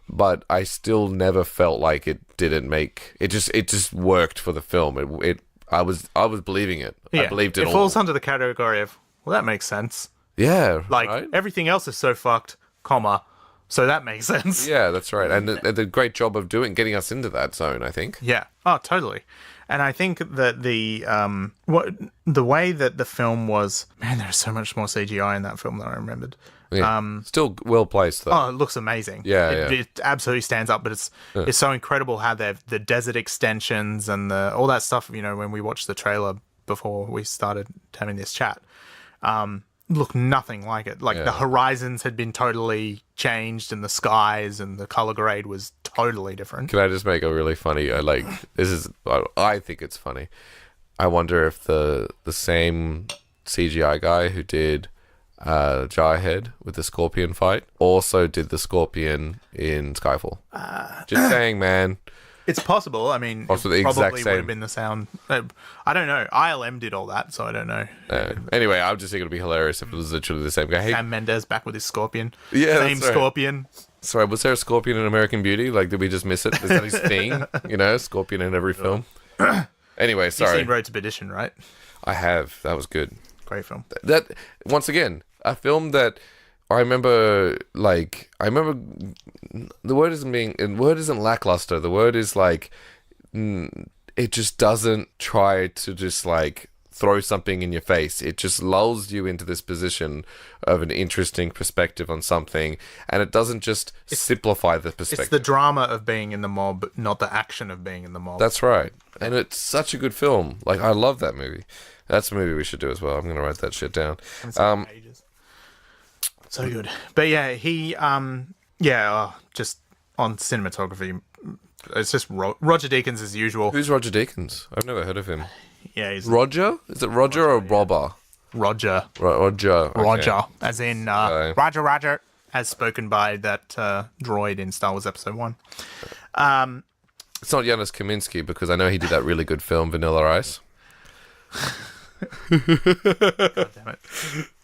But I still never felt like it didn't make it. Just worked for the film. I was believing it. Yeah. I believed it. It falls under the category of that makes sense. Yeah, Like right? everything else is so fucked, so that makes sense. Yeah, that's right. And the great job of getting us into that zone, I think. Yeah. Oh, totally. And I think that the way that the film was, man, there's so much more CGI in that film than I remembered. Yeah. Still well placed though. Oh, it looks amazing. Yeah, it absolutely stands up. But it's so incredible how they've the desert extensions and all that stuff. You know, when we watched the trailer before we started having this chat, look nothing like it. Like the horizons had been totally changed, and the skies and the color grade was totally different. Can I just make a really funny? I think it's funny. I wonder if the same CGI guy who did Jarhead with the scorpion fight also did the scorpion in Skyfall. Just saying, man. It's possible. I mean, Also it the exact probably would same. have been the sound. I don't know. ILM did all that, so I don't know. Anyway, I just think it'd be hilarious if it was literally the same guy. Hey, Sam Mendes back with his scorpion. Yeah, Same that's right. scorpion. sorry, was there a scorpion in American Beauty? Like, did we just miss it? Is that his thing? You know, scorpion in every film. Anyway, You've sorry. seen Road to Perdition, right? I have. That was good. Great film. That once again, a film that I remember. The word isn't lackluster. The word is like, it just doesn't try to just like throw something in your face. It just lulls you into this position of an interesting perspective on something, and it doesn't just simplify the perspective. It's the drama of being in the mob, not the action of being in the mob. That's right. And it's such a good film. Like, I love that movie. That's a movie we should do as well. I'm going to write that shit down. Ages. So good. But yeah, he, just on cinematography, it's just Roger Deakins as usual. Who's Roger Deakins? I've never heard of him. Yeah, he's Roger? Is it Roger or Robber? Roger. Roger. Okay. Roger. As in, Roger, as spoken by that droid in Star Wars Episode 1. It's not Janusz Kaminski, because I know he did that really good film, Vanilla Ice. God damn it.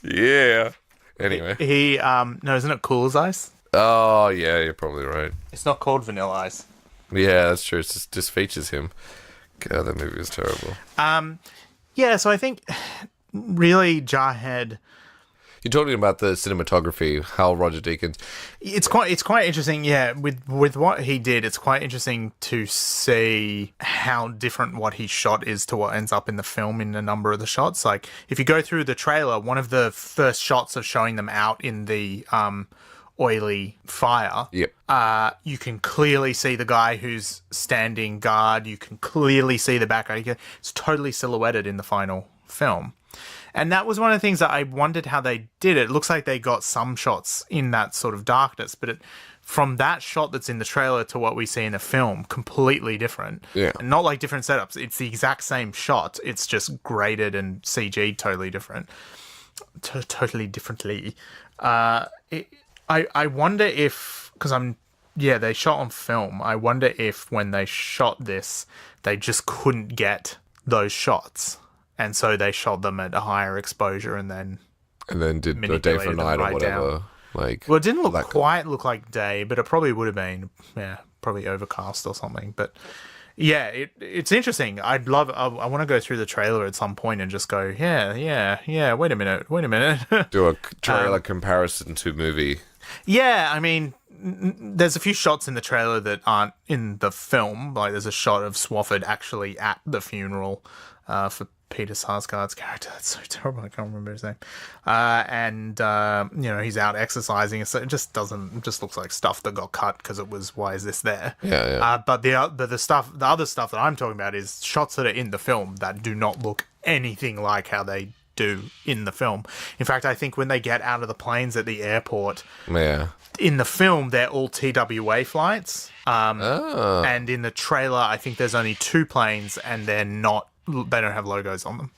Yeah. Anyway. He, no, isn't it Cool as Ice? Oh, yeah, you're probably right. It's not called Vanilla Ice. Yeah, that's true. It just features him. God, that movie was terrible. Yeah, so I think really Jarhead. You're talking about the cinematography, how Roger Deakins. It's quite interesting, yeah. With what he did, it's quite interesting to see how different what he shot is to what ends up in the film in a number of the shots. Like if you go through the trailer, one of the first shots of showing them out in the oily fire. Yep. You can clearly see the guy who's standing guard. You can clearly see the background. It's totally silhouetted in the final film. And that was one of the things that I wondered how they did it. It looks like they got some shots in that sort of darkness, but from that shot that's in the trailer to what we see in the film, completely different. Yeah. And not like different setups. It's the exact same shot. It's just graded and CG'd totally different. Totally differently. I wonder if, because they shot on film. I wonder if when they shot this, they just couldn't get those shots. And so they shot them at a higher exposure and then And then did a Day for manipulated Night them or right whatever. down. Like, Well, it didn't quite look like day, but it probably would have been, probably overcast or something. But yeah, it's interesting. I want to go through the trailer at some point and just go, yeah. Wait a minute. do a trailer comparison to movie. Yeah, I mean, there's a few shots in the trailer that aren't in the film. Like, there's a shot of Swafford actually at the funeral for Peter Sarsgaard's character. That's so terrible. I can't remember his name. He's out exercising, so it just looks like stuff that got cut because it was, why is this there? Yeah. But the other stuff that I'm talking about is shots that are in the film that do not look anything like how they do in the film. In fact, I think when they get out of the planes at the airport, in the film they're all TWA flights. And in the trailer, I think there's only 2 planes, and they don't have logos on them.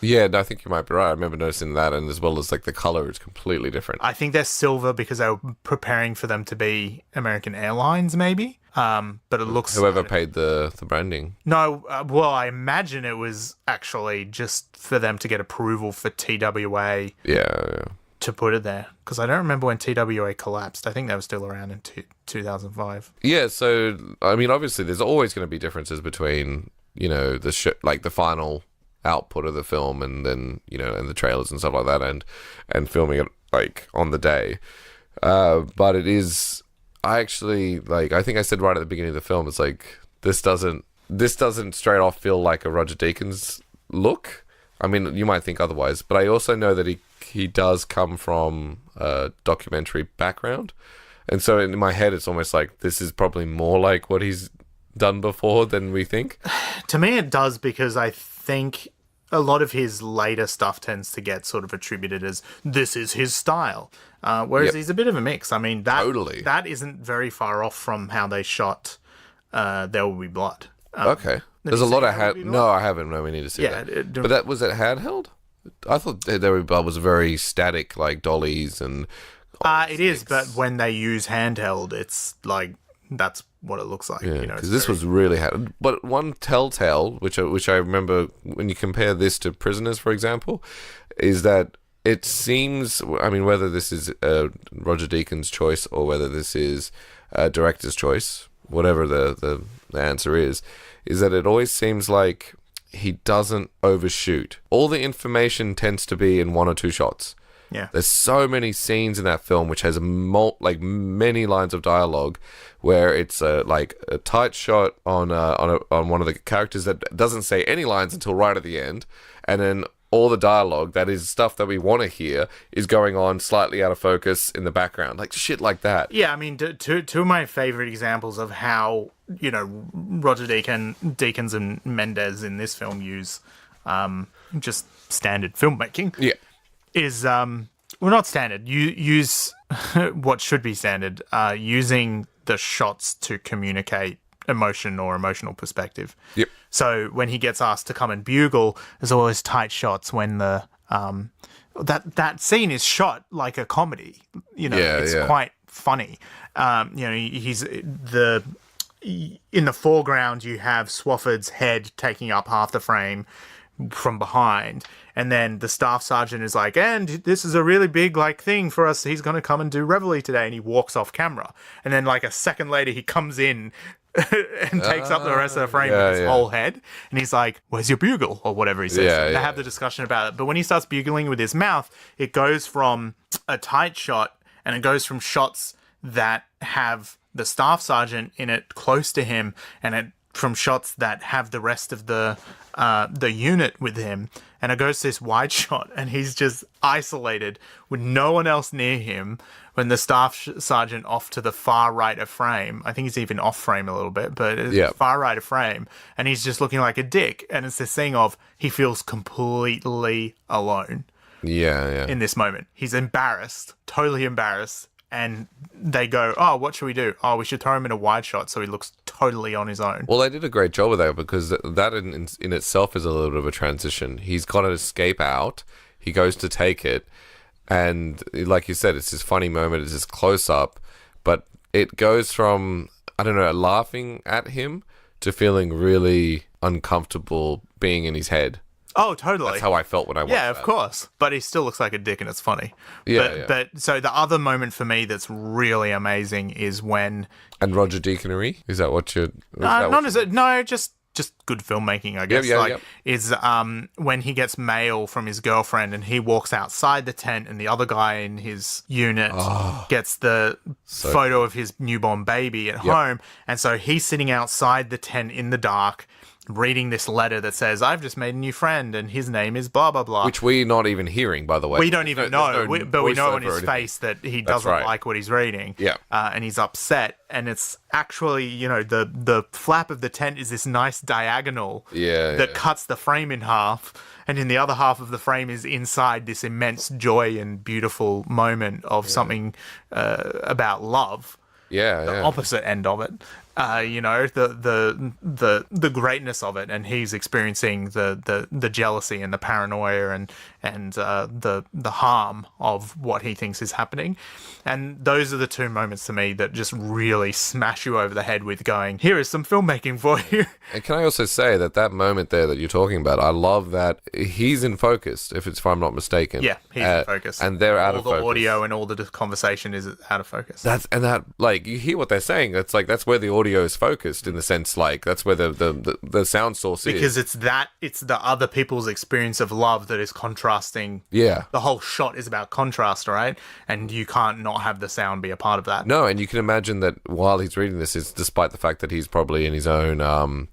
Yeah, no, I think you might be right. I remember noticing that, and as well as like the color is completely different. I think they're silver because they were preparing for them to be American Airlines, maybe. But it looks... Whoever paid the branding. No, I imagine it was actually just for them to get approval for TWA. Yeah. To put it there. Because I don't remember when TWA collapsed. I think they were still around in 2005. Yeah, so, I mean, obviously there's always going to be differences between, the final output of the film and then, and the trailers and stuff like that and filming it, like, on the day. But it is... I actually, I think I said right at the beginning of the film, it's like, this doesn't straight off feel like a Roger Deakins look. I mean, you might think otherwise, but I also know that he does come from a documentary background. And so in my head, it's almost like this is probably more like what he's done before than we think. To me, it does, because I think a lot of his later stuff tends to get sort of attributed as this is his style. Whereas he's a bit of a mix. I mean, that isn't very far off from how they shot There Will Be Blood. Okay. There's a lot of No, I haven't. No, we need to see that. But was it handheld? I thought There Will Be Blood was very static, like dollies and... it is, but when they use handheld, it's like, that's what it looks like. Yeah, because this was really hard. But one telltale, which I remember when you compare this to Prisoners, for example, is that it seems, I mean, whether this is Roger Deakins' choice or whether this is a director's choice, whatever the answer is that it always seems like he doesn't overshoot. All the information tends to be in 1 or 2 shots. Yeah. There's so many scenes in that film which has many lines of dialogue where it's a tight shot on one of the characters that doesn't say any lines until right at the end, and then all the dialogue that is stuff that we want to hear is going on slightly out of focus in the background, like shit like that. Yeah, I mean, two of my favorite examples of how Roger Deakins and Mendes in this film use just standard filmmaking. Yeah. Is not standard. You use what should be standard, using the shots to communicate emotion or emotional perspective. Yep. So when he gets asked to come and bugle, there's always tight shots when the that scene is shot like a comedy. It's quite funny. He's in the foreground. You have Swafford's head taking up half the frame from behind, and then the staff sergeant is like, and this is a really big thing for us, he's going to come and do reveille today, and he walks off camera, and then a second later he comes in and takes up the rest of the frame with his whole head, and he's like, where's your bugle, or whatever he says. They have the discussion about it, but when he starts bugling with his mouth, it goes from a tight shot, and it goes from shots that have the staff sergeant in it close to him, and it from shots that have the rest of the unit with him, and it goes to this wide shot, and he's just isolated with no one else near him, when the staff sergeant off to the far right of frame, I think he's even off frame a little bit, but it's far right of frame, and he's just looking like a dick, and it's this thing of he feels completely alone in this moment. He's embarrassed, totally embarrassed. And they go, oh, what should we do? Oh, we should throw him in a wide shot so he looks totally on his own. Well, they did a great job with that, because that in itself is a little bit of a transition. He's got to escape out. He goes to take it. And like you said, it's this funny moment. It's this close-up. But it goes from, I don't know, laughing at him to feeling really uncomfortable being in his head. Oh, totally. That's how I felt when I watched Yeah, that. of course. But he still looks like a dick and it's funny. Yeah, But so the other moment for me that's really amazing is when And Roger Deakinery? Is that what you're... just good filmmaking, I guess. Yep. Is when he gets mail from his girlfriend and he walks outside the tent and the other guy in his unit gets the photo of his newborn baby at home, and so he's sitting outside the tent in the dark reading this letter that says, I've just made a new friend and his name is blah blah blah. Which we're not even hearing, by the way. We don't even know, but we know on his voiceover or face that he doesn't like what he's reading. Yeah. And he's upset. And it's actually, the flap of the tent is this nice diagonal that cuts the frame in half. And in the other half of the frame is inside this immense joy and beautiful moment of something about love. The opposite end of it. The greatness of it, and he's experiencing the jealousy and the paranoia and the harm of what he thinks is happening. And those are the two moments to me that just really smash you over the head with going, here is some filmmaking for you. And can I also say that moment there that you're talking about, I love that he's in focus, if I'm not mistaken. Yeah, he's in focus. And they're out of focus. All the audio and all the conversation is out of focus. You hear what they're saying. It's like, that's where the audio is focused, in the sense, like, that's where the sound source is. Because it's the other people's experience of love that is contrasting. Yeah. The whole shot is about contrast, right? And you can't not have the sound be a part of that. No, and you can imagine that while he's reading this, is despite the fact that he's probably in his own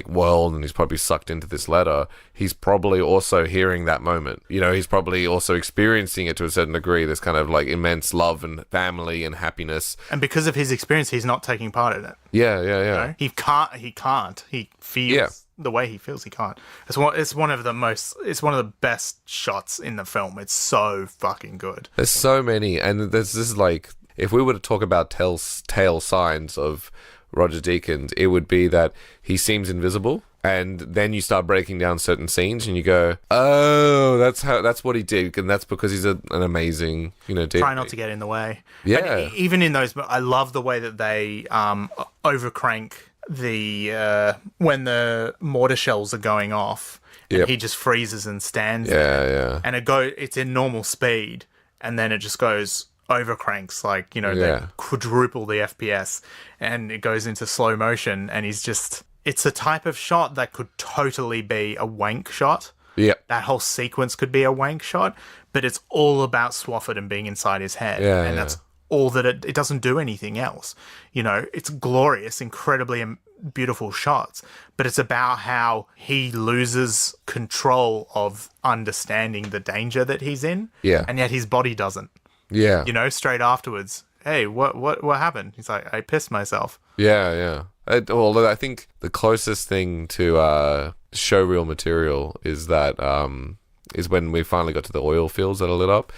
world and he's probably sucked into this letter, he's probably also hearing that moment. He's probably also experiencing it to a certain degree, this kind of like immense love and family and happiness. And because of his experience, he's not taking part in it. Yeah. He can't. He feels the way he feels. He can't. It's one of the best shots in the film. It's so fucking good. There's so many, and this is like, if we were to talk about telltale signs of Roger Deakins, it would be that he seems invisible, and then you start breaking down certain scenes and you go, oh, that's what he did, and that's because he's an amazing, try not to get in the way. Yeah. And even in those, I love the way that they overcrank the when the mortar shells are going off, and he just freezes and stands there. And it's in normal speed, and then it just goes overcranks, they quadruple the FPS, and it goes into slow motion, and it's a type of shot that could totally be a wank shot. That whole sequence could be a wank shot, but it's all about Swafford and being inside his head, and that's all that it doesn't do anything else. It's glorious, incredibly beautiful shots, but it's about how he loses control of understanding the danger that he's in, and yet his body doesn't. Straight afterwards, hey, what happened? He's like, I pissed myself. Although I think the closest thing to showreel material is when we finally got to the oil fields that are lit up.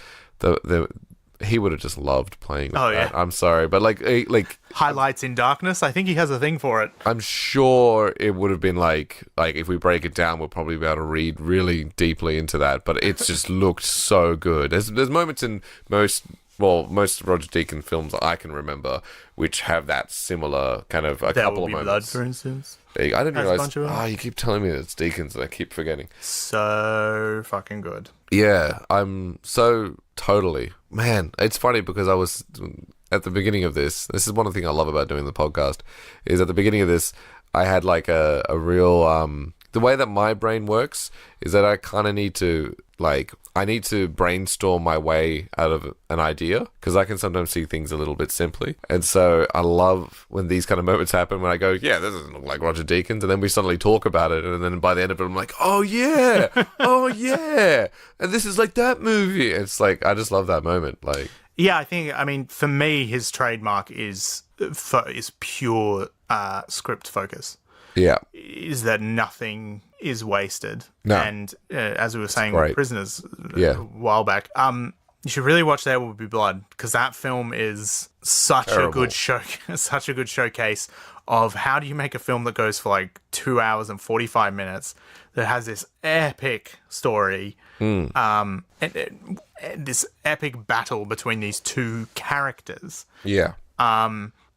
He would have just loved playing with that. I'm sorry, but like highlights in darkness, I think he has a thing for it. I'm sure it would have been like if we break it down, we'll probably be able to read really deeply into that, but it's just looked so good. There's moments in most Roger Deakins films I can remember which have that similar kind of couple of moments. Blood, for instance. I didn't realize. You keep telling me that it's Deakins and I keep forgetting. So fucking good. Yeah, I'm so totally. Man, it's funny because I was at the beginning of this. This is one of the things I love about doing the podcast, is at the beginning of this, I had like a real the way that my brain works is that I kind of need to brainstorm my way out of an idea, because I can sometimes see things a little bit simply. And so I love when these kind of moments happen, when I go, yeah, this doesn't look like Roger Deakins, and then we suddenly talk about it, and then by the end of it I'm like, oh yeah, and this is like that movie. It's like, I just love that moment. I think for me his trademark is pure script focus. Is that nothing is wasted. No. And as we were saying with Prisoners a while back, you should really watch There Will Be Blood, because that film is such a good showcase of how do you make a film that goes for like 2 hours and 45 minutes that has this epic story, and this epic battle between these two characters.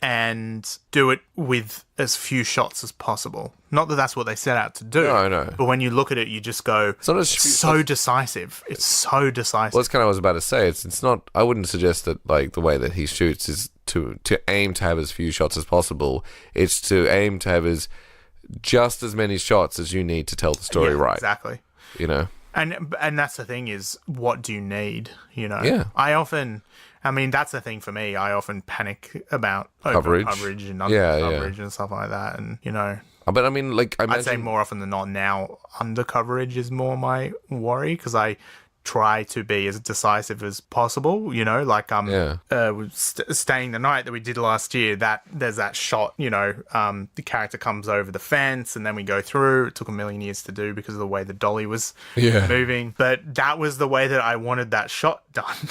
and do it with as few shots as possible. Not that that's what they set out to do. No, I know. But when you look at it, you just go, It's not as so decisive. It's so decisive. Well, that's kind of what I was about to say. It's not. I wouldn't suggest that like the way that he shoots is to aim to have as few shots as possible. It's to aim to have just as many shots as you need to tell the story right. Exactly. You know. And that's the thing is, what do you need? You know. Yeah. I mean, that's the thing for me. I often panic about Coverage. coverage and under coverage and stuff like that. And, you know, But I mean, like, I'd say more often than not now, under coverage is more my worry, because I try to be as decisive as possible, you know, like Staying the Night that we did last year, that there's that shot, you know, the character comes over the fence and then we go through. It took a million years to do because of the way the dolly was moving, but that was the way that I wanted that shot done.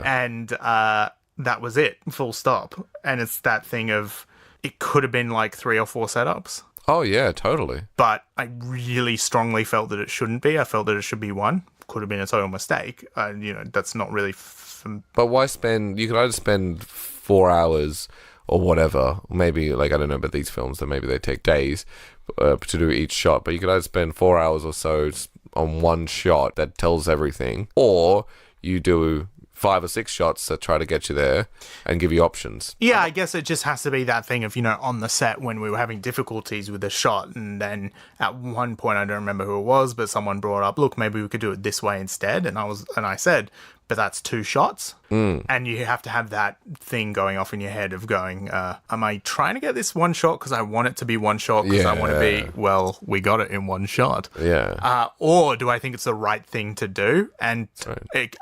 And that was it, full stop. And it's that thing of, it could have been like 3 or 4 setups. Oh yeah, totally. But I really strongly felt that it shouldn't be. I felt that it should be 1. Could have been a total mistake. You know, that's not really... But why spend... You could either spend 4 hours or whatever. Maybe, like, I don't know about these films, that maybe they take days to do each shot. But you could either spend 4 hours or so on one shot that tells everything. Or you do 5 or 6 shots that try to get you there and give you options. Yeah, I guess it just has to be that thing of, you know, on the set when we were having difficulties with the shot, and then at one point, I don't remember who it was, but someone brought up, look, maybe we could do it this way instead, and I said, but that's 2 shots, and you have to have that thing going off in your head of going, am I trying to get this 1 shot because I want it to be 1 shot because I want to be, well, we got it in 1 shot. Or do I think it's the right thing to do? And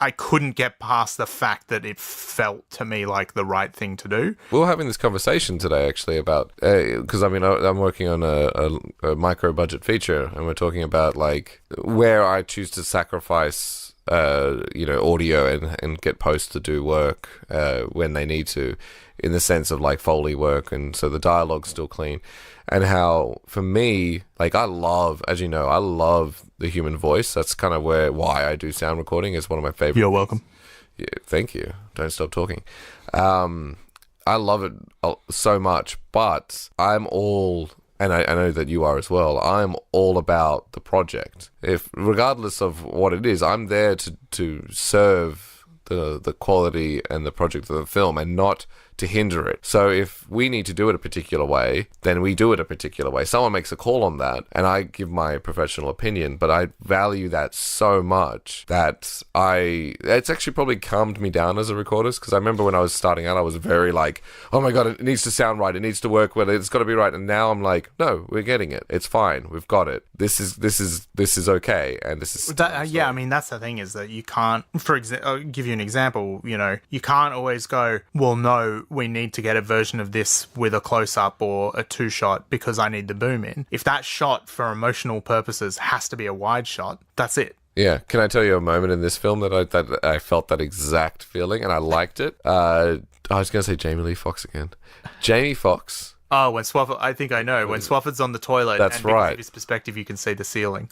I couldn't get past the fact that it felt to me like the right thing to do. We were having this conversation today, actually, about... Because, I mean, I'm working on a micro-budget feature, and we're talking about, like, where I choose to sacrifice... you know, audio and get posts to do work when they need to, in the sense of like Foley work, and so the dialogue's still clean, and how for me, like, I love, as you know, I love the human voice. That's kind of why I do sound recording. It's one of my favorite. You're welcome. Yeah, thank you. Don't stop talking. I love it so much, but I'm all... And I know that you are as well. I'm all about the project. If regardless of what it is, I'm there to serve the quality and the project of the film, and not to hinder it. So if we need to do it a particular way, then we do it a particular way. Someone makes a call on that, and I give my professional opinion, but I value that so much that it's actually probably calmed me down as a recordist, because I remember when I was starting out, I was very like, oh my God, it needs to sound right, it needs to work well, it's got to be right. And now I'm like, no, we're getting it. It's fine. We've got it. This is okay, and this is... I mean, that's the thing, is that you can't, for example, I'll give you an example, you know, you can't always go, well, no, we need to get a version of this with a close-up or a 2-shot because I need the boom in. If that shot, for emotional purposes, has to be a wide shot, that's it. Yeah. Can I tell you a moment in this film that I felt that exact feeling, and I liked it? I was going to say Jamie Lee Foxx again. Jamie Foxx. Oh, when Swafford... I think I know. When Swafford's on the toilet, that's and right. Because of his perspective, you can see the ceiling.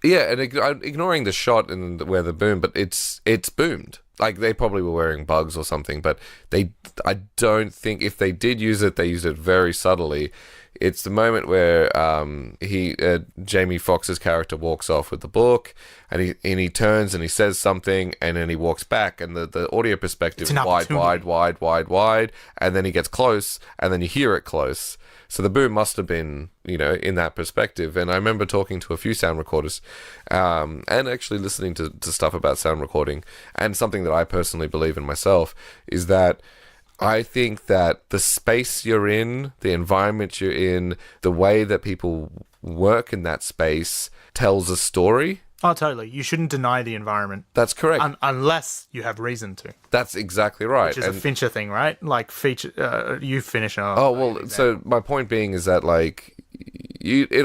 Yeah, and ignoring the shot and where the boom, but it's boomed. Like, they probably were wearing bugs or something, but I don't think, if they did use it, they used it very subtly. It's the moment where Jamie Foxx's character walks off with the book, and he turns and he says something, and then he walks back, and the audio perspective is wide, and then he gets close, and then you hear it close. So the boom must have been, you know, in that perspective. And I remember talking to a few sound recorders and actually listening to stuff about sound recording. And something that I personally believe in myself is that I think that the space you're in, the environment you're in, the way that people work in that space tells a story. Oh, totally. You shouldn't deny the environment. That's correct. Unless you have reason to. That's exactly right. Which is a Fincher thing, right? Like, you finish... So my point being is that, like,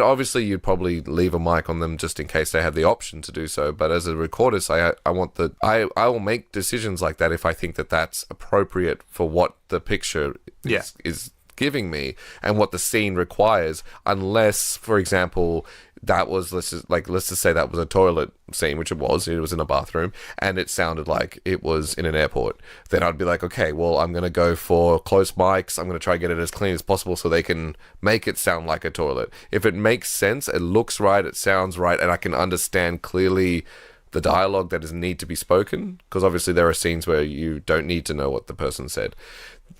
obviously you'd probably leave a mic on them just in case they have the option to do so. But as a recordist, I will make decisions like that if I think that that's appropriate for what the picture is giving me and what the scene requires, unless, for example, that was, let's just say that was a toilet scene, which it was in a bathroom, and it sounded like it was in an airport, then I'd be like, okay, well, I'm going to go for close mics. I'm going to try to get it as clean as possible so they can make it sound like a toilet. If it makes sense, it looks right, it sounds right, and I can understand clearly the dialogue that is need to be spoken, because obviously there are scenes where you don't need to know what the person said,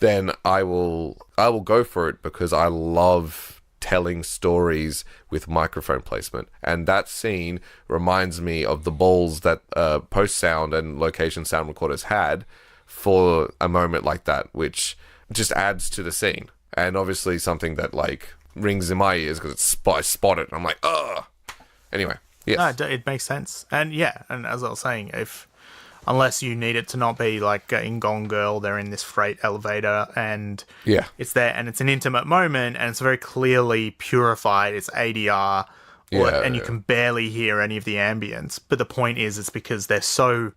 then I will go for it, because I love telling stories with microphone placement. And that scene reminds me of the balls that post-sound and location sound recorders had for a moment like that, which just adds to the scene. And obviously something that like rings in my ears because I spot it and I'm like, ugh. Anyway, yes. No, it makes sense. And yeah, and as I was saying, unless you need it to not be like in Gone Girl, they're in this freight elevator and it's there and it's an intimate moment and it's very clearly purified, it's ADR, and you can barely hear any of the ambience. But the point is, it's because they're so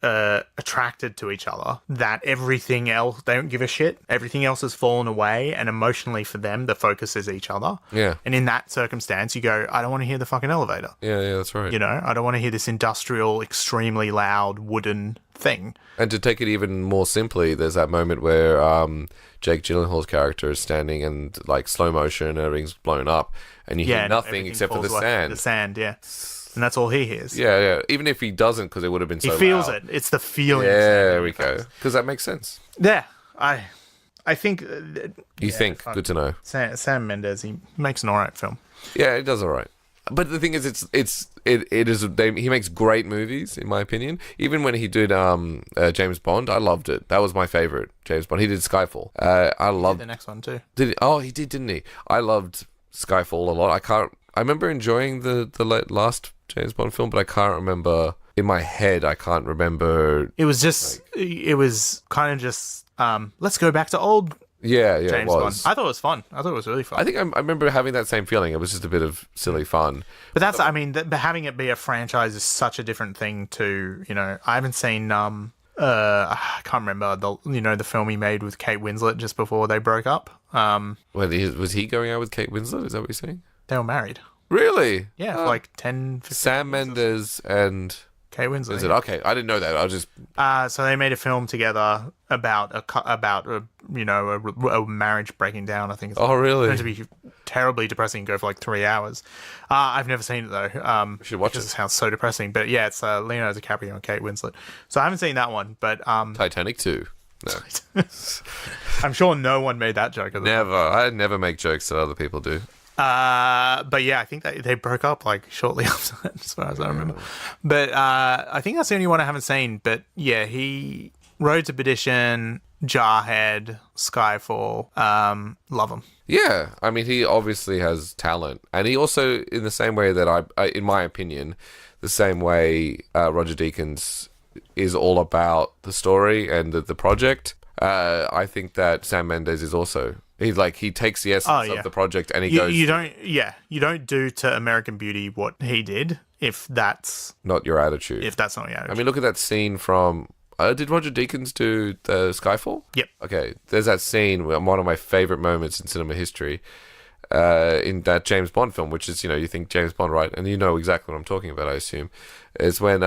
attracted to each other that everything else, they don't give a shit. Everything else has fallen away, and emotionally for them, the focus is each other. Yeah. And in that circumstance, you go, I don't want to hear the fucking elevator. Yeah, that's right. You know, I don't want to hear this industrial, extremely loud, wooden thing. And to take it even more simply, there's that moment where Jake Gyllenhaal's character is standing and like slow motion and everything's blown up and you hear nothing except for the sand. The sand, yeah. And that's all he hears. Yeah. Even if he doesn't, because it would have been so loud. He feels it. It's the feeling. Yeah, there we go. Because that makes sense. Yeah. I think... You think. Good to know. Sam Mendes, he makes an alright film. Yeah, it does alright. But the thing is, he makes great movies, in my opinion. Even when he did James Bond, I loved it. That was my favorite James Bond. He did Skyfall. I loved the next one too. Did he? Oh, he did, didn't he? I loved Skyfall a lot. I remember enjoying the last James Bond film, but I can't remember in my head. I can't remember. It was just. It was kind of just. Let's go back to old. Yeah, James it was. Bond. I thought it was fun. I thought it was really fun. I think I remember having that same feeling. It was just a bit of silly fun. But that's, I mean, having it be a franchise is such a different thing to, you know, I haven't seen, I can't remember the film he made with Kate Winslet just before they broke up. Was he going out with Kate Winslet? Is that what you're saying? They were married. Really? Yeah, for like 10, 15 Sam Mendes and Kate Winslet. Is it? Okay, I didn't know that. I was just... so they made a film together about a marriage breaking down, I think. Oh, really? It's going to be terribly depressing and go for like 3 hours. I've never seen it, though. We should watch it. It sounds so depressing. But yeah, it's Leonardo DiCaprio and Kate Winslet. So I haven't seen that one, but... Titanic 2. No. I'm sure no one made that joke. Never. I never make jokes that other people do. But yeah, I think they broke up like shortly after that, as far as I remember. But I think that's the only one I haven't seen. But yeah, he Road to Perdition, Jarhead, Skyfall, love him. Yeah, I mean, he obviously has talent, and he also, in the same way that in my opinion, the same way Roger Deakins is all about the story and the project. I think that Sam Mendes is also. He takes the essence of the project and he goes... You don't do to American Beauty what he did if that's... Not your attitude. If that's not your attitude. I mean, look at that scene from... did Roger Deakins do the Skyfall? Yep. Okay, there's that scene, one of my favourite moments in cinema history, in that James Bond film, which is, you think James Bond, right? And you know exactly what I'm talking about, I assume. Is when...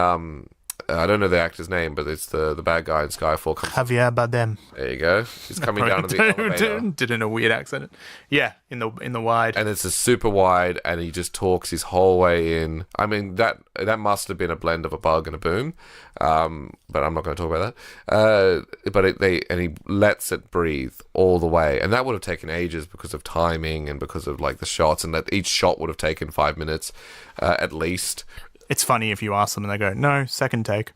I don't know the actor's name, but it's the bad guy in Skyfall. Javier Bardem. There you go. He's coming down to the elevator. Did in a weird accent. Yeah, in the wide. And it's a super wide, and he just talks his whole way in. I mean, that must have been a blend of a bug and a boom, but I'm not going to talk about that. He lets it breathe all the way, and that would have taken ages because of timing and because of like the shots, and that each shot would have taken 5 minutes at least. It's funny if you ask them and they go, no, second take.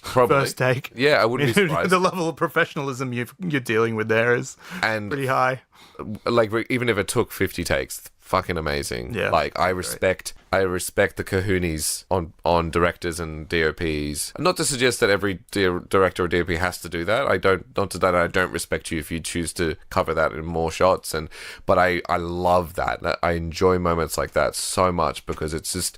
Probably. First take. Yeah, I wouldn't be surprised. The level of professionalism you're dealing with there is pretty high. Like, even if it took 50 takes, fucking amazing. Yeah. Like, I respect the kahunis on directors and DOPs. Not to suggest that every director or DOP has to do that. I don't respect you if you choose to cover that in more shots. But I love that. I enjoy moments like that so much because it's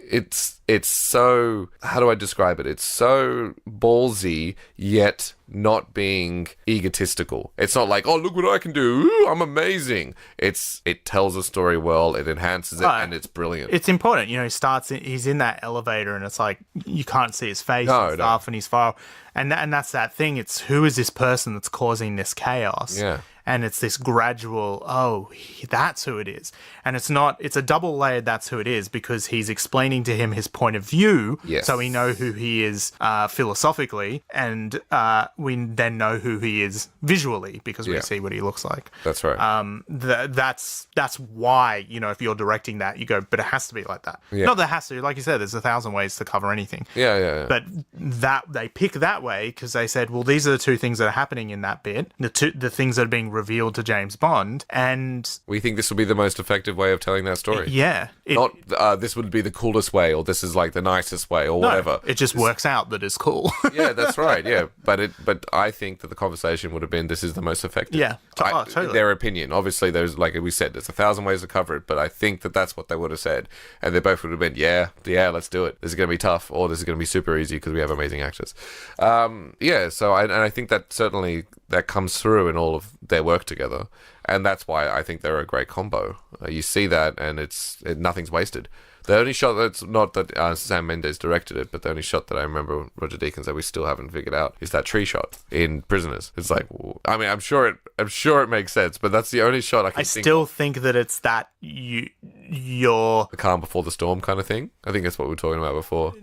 it's so, how do I describe it? It's so ballsy, yet not being egotistical. It's not like, oh, look what I can do. Ooh, I'm amazing. It tells a story well, it enhances it, and it's brilliant. It's important. He's in that elevator and it's like, you can't see his face and stuff, and he's far. And that's that thing. It's who is this person that's causing this chaos? Yeah. And it's this gradual, that's who it is. And it's a double layered that's who it is, because he's explaining to him his point of view. Yes. So we know who he is philosophically, and we then know who he is visually, because we see what he looks like. That's right. That's why, if you're directing that, you go, but it has to be like that. Yeah. Not that it has to, like you said, there's 1,000 ways to cover anything. Yeah. But that they pick that way because they said, well, these are the two things that are happening in that bit, the things that are being revealed to James Bond, and we think this will be the most effective way of telling that story. Not this would be the coolest way, or this is like the nicest way, or whatever. It just works out that it's cool. Yeah, that's right. Yeah, but I think that the conversation would have been, this is the most effective. Yeah, totally. Their opinion. Obviously, there's, like we said, there's 1,000 ways to cover it, but I think that that's what they would have said, and they both would have been, yeah, let's do it. This is going to be tough, or this is going to be super easy because we have amazing actors. So I think that certainly that comes through in all of their work together, and that's why I think they're a great combo. You see that, and nothing's wasted. The only shot that's not that Sam Mendes directed it, but the only shot that I remember Roger Deakins that we still haven't figured out is that tree shot in Prisoners. It's like, I mean, I'm sure it makes sense, but that's the only shot I can think. I still think that it's that you're the calm before the storm kind of thing. I think that's what we were talking about before.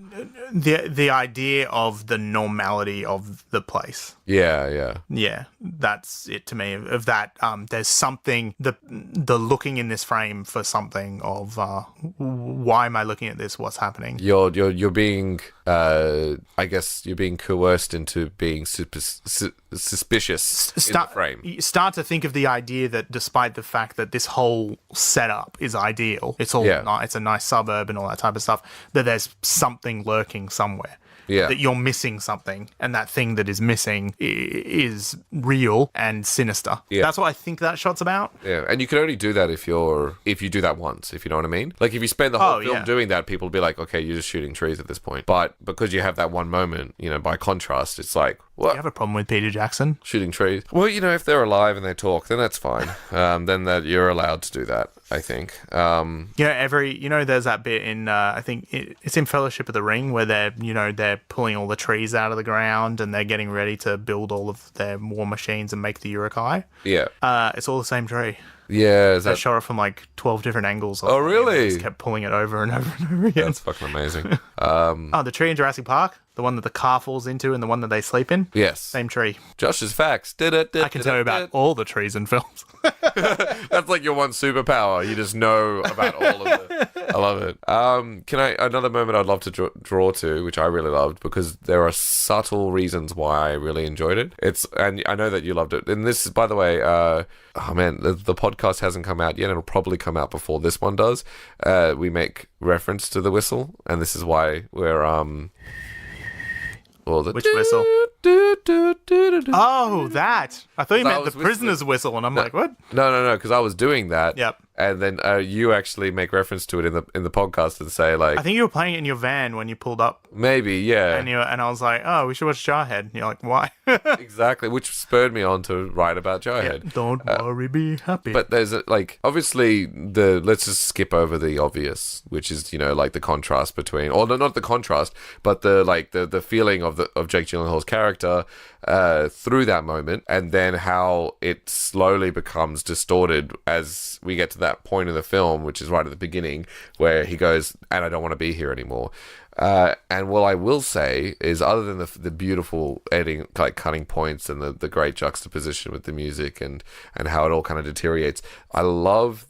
The idea of the normality of the place. Yeah. That's it to me. Of that, there's something, the looking in this frame for something of why am I looking at this? What's happening? You're being, I guess you're being coerced into being suspicious in the frame. You start to think of the idea that despite the fact that this whole setup is ideal, it's all it's a nice suburb and all that type of stuff, that there's something lurking somewhere. Yeah. That you're missing something, and that thing that is missing is real and sinister. Yeah. That's what I think that shot's about. Yeah, and you can only do that if you do that once, if you know what I mean. Like, if you spend the whole film doing that, people will be like, okay, you're just shooting trees at this point. But because you have that one moment, by contrast, it's like, what? Do you have a problem with Peter Jackson? Shooting trees? Well, if they're alive and they talk, then that's fine. Then that you're allowed to do that, I think. There's that bit in, I think it's in Fellowship of the Ring, where they're pulling all the trees out of the ground and they're getting ready to build all of their war machines and make the Uruk-hai. Yeah. It's all the same tree. Yeah, they shot it from like 12 different angles. Oh, really? They just kept pulling it over and over and over again. That's fucking amazing. The tree in Jurassic Park, the one that the car falls into and the one that they sleep in. Yes, same tree. Josh's facts. I can tell you about all the trees in films. That's like your one superpower. You just know about all of it. I love it. Another moment I'd love to draw to, which I really loved, because there are subtle reasons why I really enjoyed it. And I know that you loved it. And this is, by the way, the podcast hasn't come out yet. It'll probably come out before this one does. We make reference to the whistle, and this is why we're which whistle? Oh, that. I thought you meant the prisoner's whistle, and I'm like, what? No, because I was doing that. Yep. And then you actually make reference to it in the podcast and say, like, I think you were playing it in your van when you pulled up. Maybe, yeah. And I was like, oh, we should watch Jarhead. And you're like, why? Exactly, which spurred me on to write about Jarhead. Yeah, don't worry, be happy. But there's obviously let's just skip over the obvious, which is like the contrast between, or not the contrast, but the feeling of Jake Gyllenhaal's character through that moment, and then how it slowly becomes distorted as we get to that point in the film, which is right at the beginning, where he goes, and I don't want to be here anymore. And what I will say is, other than the beautiful editing, like cutting points and the great juxtaposition with the music and how it all kind of deteriorates, I love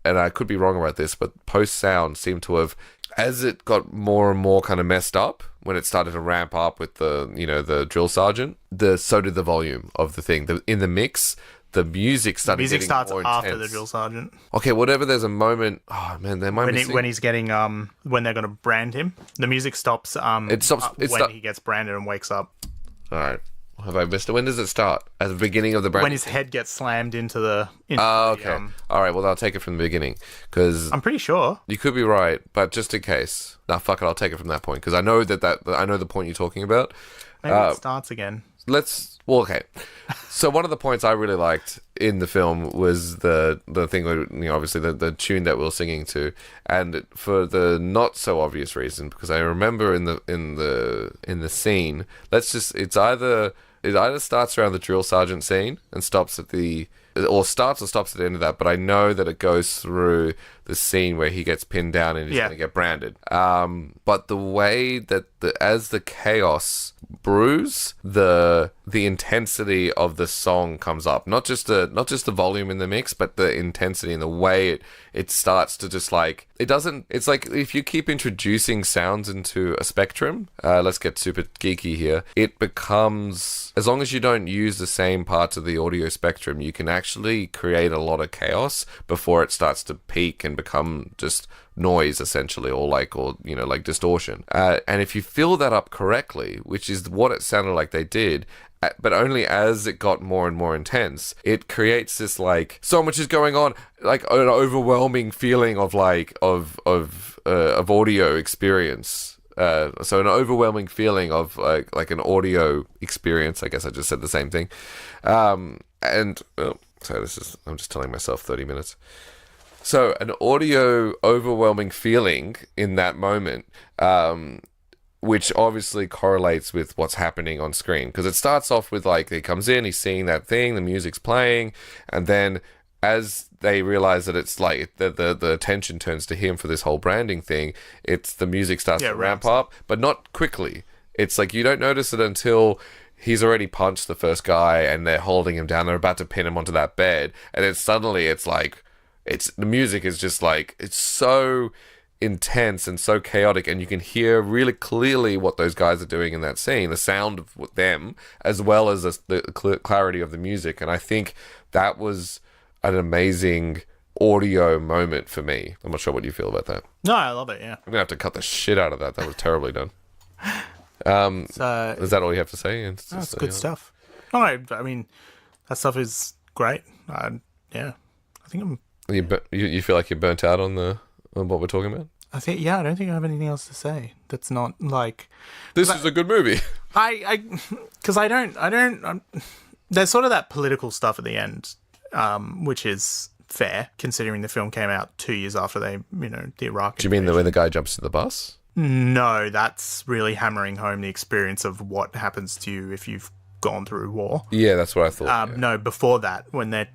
and I could be wrong about this, but post sound seemed to have, as it got more and more kind of messed up, when it started to ramp up with the drill sergeant, so did the volume of the thing. In the mix, the music started getting more intense. The music starts after the drill sergeant. Okay, whatever, there's a moment... Oh, man, there might be... When he's getting... when they're going to brand him, the music stops... It stops... when he gets branded and wakes up. All right. Have I missed it? When does it start? At the beginning of the brand? When his head gets slammed into the... Okay. All right, well, I'll take it from the beginning, because... I'm pretty sure. You could be right, but just in case... Nah, fuck it, I'll take it from that point, because I know I know the point you're talking about. Maybe it starts again. Well, okay. So one of the points I really liked in the film was the thing where, obviously the tune that we were singing to, and for the not so obvious reason, because I remember in the scene, it either starts around the drill sergeant scene and stops at the stops at the end of that, but I know that it goes through the scene where he gets pinned down and he's going to get branded. But the way that as the chaos brews, the intensity of the song comes up, not just the volume in the mix, but the intensity and the way it starts to just like, it's like if you keep introducing sounds into a spectrum, let's get super geeky here, it becomes, as long as you don't use the same parts of the audio spectrum, you can actually create a lot of chaos before it starts to peak and become just noise, essentially, or distortion. And if you fill that up correctly, which is what it sounded like they did, but only as it got more and more intense, it creates this like so much is going on, like an overwhelming feeling of audio experience. So an overwhelming feeling of like an audio experience. I guess I just said the same thing. I'm just telling myself 30 minutes. So an audio overwhelming feeling in that moment, which obviously correlates with what's happening on screen. Because it starts off with like, he comes in, he's seeing that thing, the music's playing, and then as they realize that it's like the attention turns to him for this whole branding thing, the music starts to ramp up, but not quickly. It's like you don't notice it until he's already punched the first guy and they're holding him down, they're about to pin him onto that bed, and then suddenly it's like, the music is just like, it's so intense and so chaotic, and you can hear really clearly what those guys are doing in that scene, the sound of them, as well as the clarity of the music. And I think that was an amazing audio moment for me. I'm not sure what you feel about that. No, I love it, yeah. I'm going to have to cut the shit out of that. That was terribly done. Is that all you have to say? That's good stuff. No, I mean, that stuff is great. Yeah. I think I'm... You feel like you're burnt out on what we're talking about? I don't think I have anything else to say. That's not like... This is a good movie. Because there's sort of that political stuff at the end, which is fair, considering the film came out 2 years after the Iraq... Do you mean when the guy jumps to the bus? No, that's really hammering home the experience of what happens to you if you've gone through war. Yeah, that's what I thought. No, before that, when there's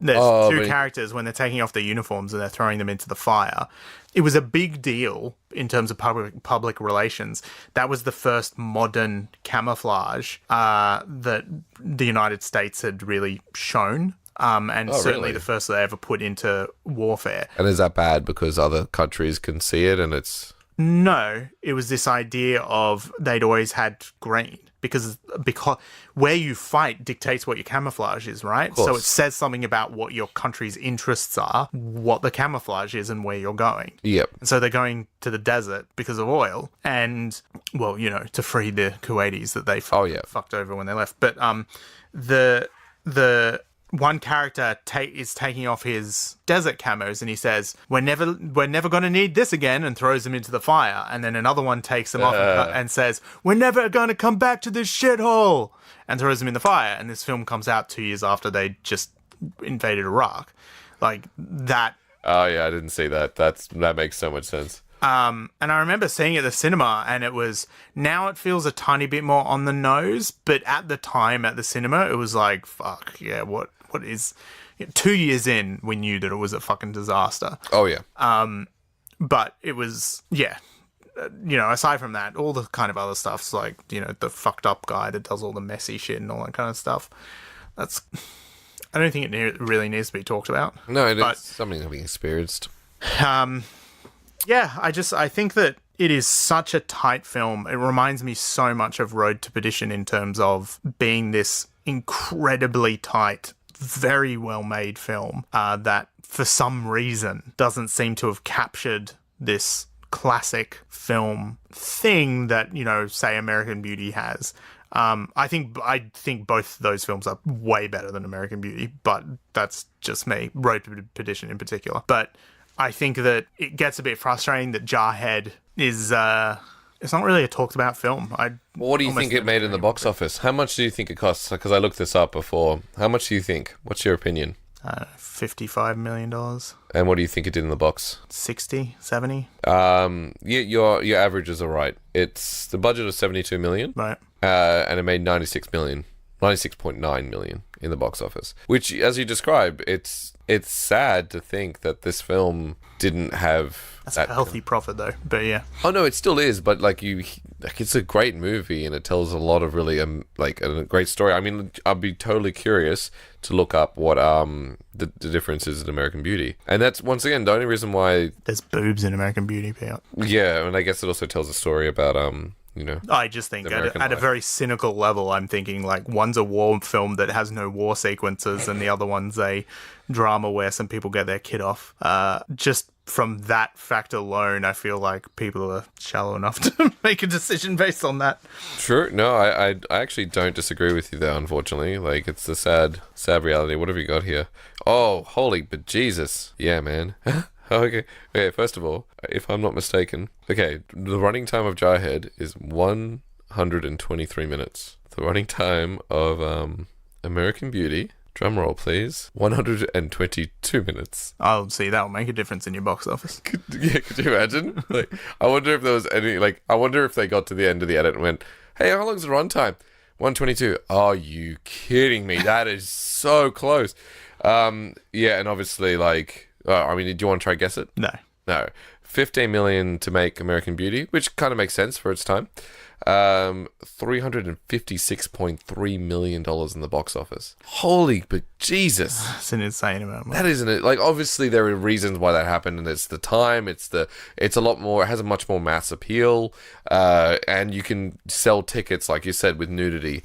two characters, when they're taking off their uniforms and they're throwing them into the fire. It was a big deal in terms of public relations. That was the first modern camouflage that the United States had really shown. Certainly the first they ever put into warfare. And is that bad because other countries can see it and it's... No, it was this idea of they'd always had green. Because where you fight dictates what your camouflage is, right? So it says something about what your country's interests are, what the camouflage is, and where you're going. Yep. And so they're going to the desert because of oil, and to free the Kuwaitis that they fucked over when they left. But the one character is taking off his desert camos, and he says, we're never going to need this again, and throws them into the fire. And then another one takes them off and says, we're never going to come back to this shithole, and throws them in the fire. And this film comes out 2 years after they just invaded Iraq. Like that. Oh yeah, I didn't see that. That makes so much sense. And I remember seeing it at the cinema, and now it feels a tiny bit more on the nose, but at the time at the cinema, it was like, fuck, yeah, what is... 2 years in, we knew that it was a fucking disaster. Oh, yeah. But it was, yeah. Aside from that, all the kind of other stuff's like, the fucked up guy that does all the messy shit and all that kind of stuff. I don't think it really needs to be talked about. No, it's something that we experienced. Yeah, I think that it is such a tight film. It reminds me so much of Road to Perdition in terms of being this incredibly tight, very well-made film that, for some reason, doesn't seem to have captured this classic film thing that, say American Beauty has. I think both those films are way better than American Beauty, but that's just me. Road to Perdition in particular. But I think that it gets a bit frustrating that Jarhead is it's not really a talked about film. What do you think it made in the box office? How much do you think it costs? Because I looked this up before. How much do you think? What's your opinion? $55 million. And what do you think it did in the box? 60, 70. Yeah, your averages are right. It's the budget of 72 million. Right. And it made 96.9 million in the box office. Which, as you describe, it's sad to think that this film didn't have That's a healthy profit, though. But yeah. Oh no, it still is. But it's a great movie, and it tells a lot of really a great story. I mean, I'd be totally curious to look up what the difference is in American Beauty, and that's once again the only reason why there's boobs in American Beauty. Pete. Yeah, and I guess it also tells a story about I just think at a very cynical level, I'm thinking like one's a war film that has no war sequences, and the other one's a drama where some people get their kid off. Just from that fact alone, I feel like people are shallow enough to make a decision based on that. True. No, I actually don't disagree with you there, unfortunately. Like, it's the sad reality. What have you got here? Oh, holy bejesus. Yeah, man. Okay, first of all, if I'm not mistaken, the running time of Jarhead is 123 minutes. The running time of American Beauty, drum roll please, 122 minutes. I'll see, that'll make a difference in your box office. Could you imagine? I wonder if there was any, I wonder if they got to the end of the edit and went, hey, how long's the run time? 122. Are you kidding me? That is so close. Yeah, and obviously, I mean, do you want to try guess it? No. 15 million to make American Beauty, which kind of makes sense for its time. $356.3 million in the box office. Holy bejesus. That's an insane amount of money. That isn't it. Obviously there are reasons why that happened, and it's the time, it's a lot more, it has a much more mass appeal, and you can sell tickets, like you said, with nudity.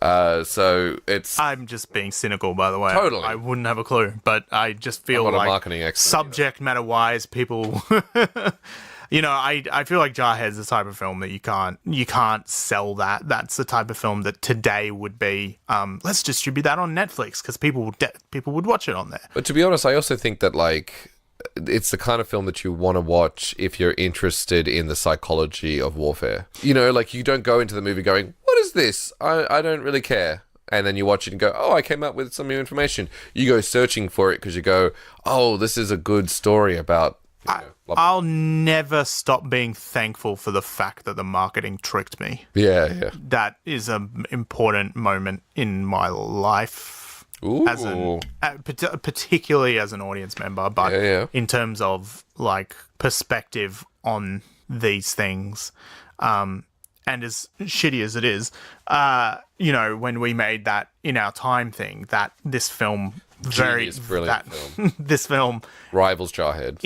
So it's... I'm just being cynical, by the way. Totally. I wouldn't have a clue, but I just feel like... I'm not a marketing expert. Subject matter-wise, people... I feel like Jarhead's the type of film that you can't sell that. That's the type of film that today would be, let's distribute that on Netflix because people would watch it on there. But to be honest, I also think that it's the kind of film that you want to watch if you're interested in the psychology of warfare. You don't go into the movie going, what is this? I don't really care. And then you watch it and go, oh, I came up with some new information. You go searching for it because you go, oh, this is a good story about... I'll never stop being thankful for the fact that the marketing tricked me. Yeah. That is an important moment in my life. Ooh. Particularly as an audience member, but in terms of perspective on these things, and as shitty as it is, when we made that In Our Time thing, that this film... brilliant film. This film rivals Jarhead.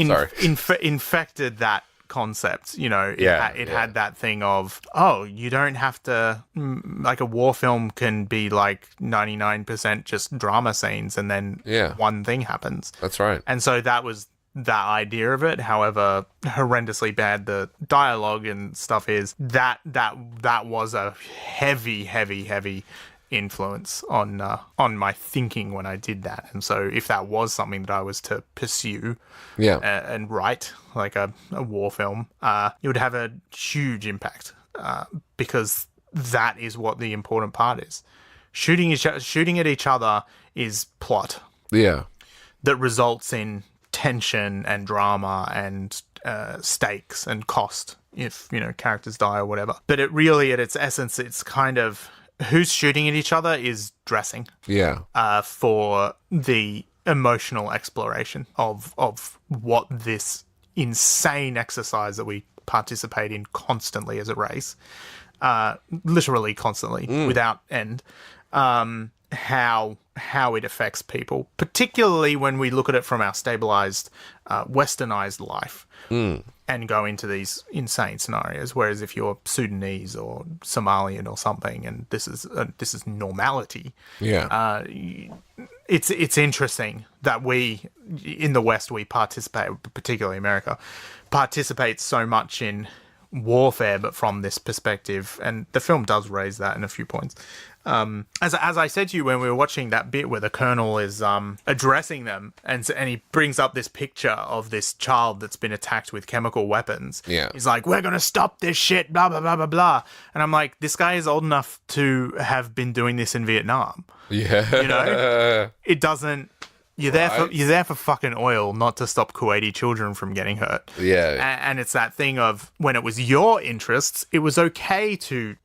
Infected that concept. It had that thing of, oh, you don't have to, a war film can be 99% just drama scenes and then one thing happens. That's right. And so that was that idea of it. However horrendously bad the dialogue and stuff is, that was a heavy influence on my thinking when I did that. And so if that was something that I was to pursue and write a war film, it would have a huge impact because that is what the important part is. Shooting at each other is plot that results in tension and drama and stakes and cost if characters die or whatever. But it really, at its essence, it's kind of who's shooting at each other is dressing. For the emotional exploration of what this insane exercise that we participate in constantly as a race, literally constantly, without end, how it affects people, particularly when we look at it from our stabilized, westernized life. And go into these insane scenarios. Whereas if you're Sudanese or Somalian or something, and this is normality, it's interesting that we, in the West, we participate, particularly America, participate so much in warfare, but from this perspective, and the film does raise that in a few points. As I said to you when we were watching that bit where the colonel is addressing them, and he brings up this picture of this child that's been attacked with chemical weapons. Yeah. He's like, we're gonna stop this shit, blah blah blah blah blah. And I'm like, this guy is old enough to have been doing this in Vietnam. Yeah. You know, it doesn't. You're there for fucking oil, not to stop Kuwaiti children from getting hurt. Yeah. And it's that thing of when it was your interests, it was okay to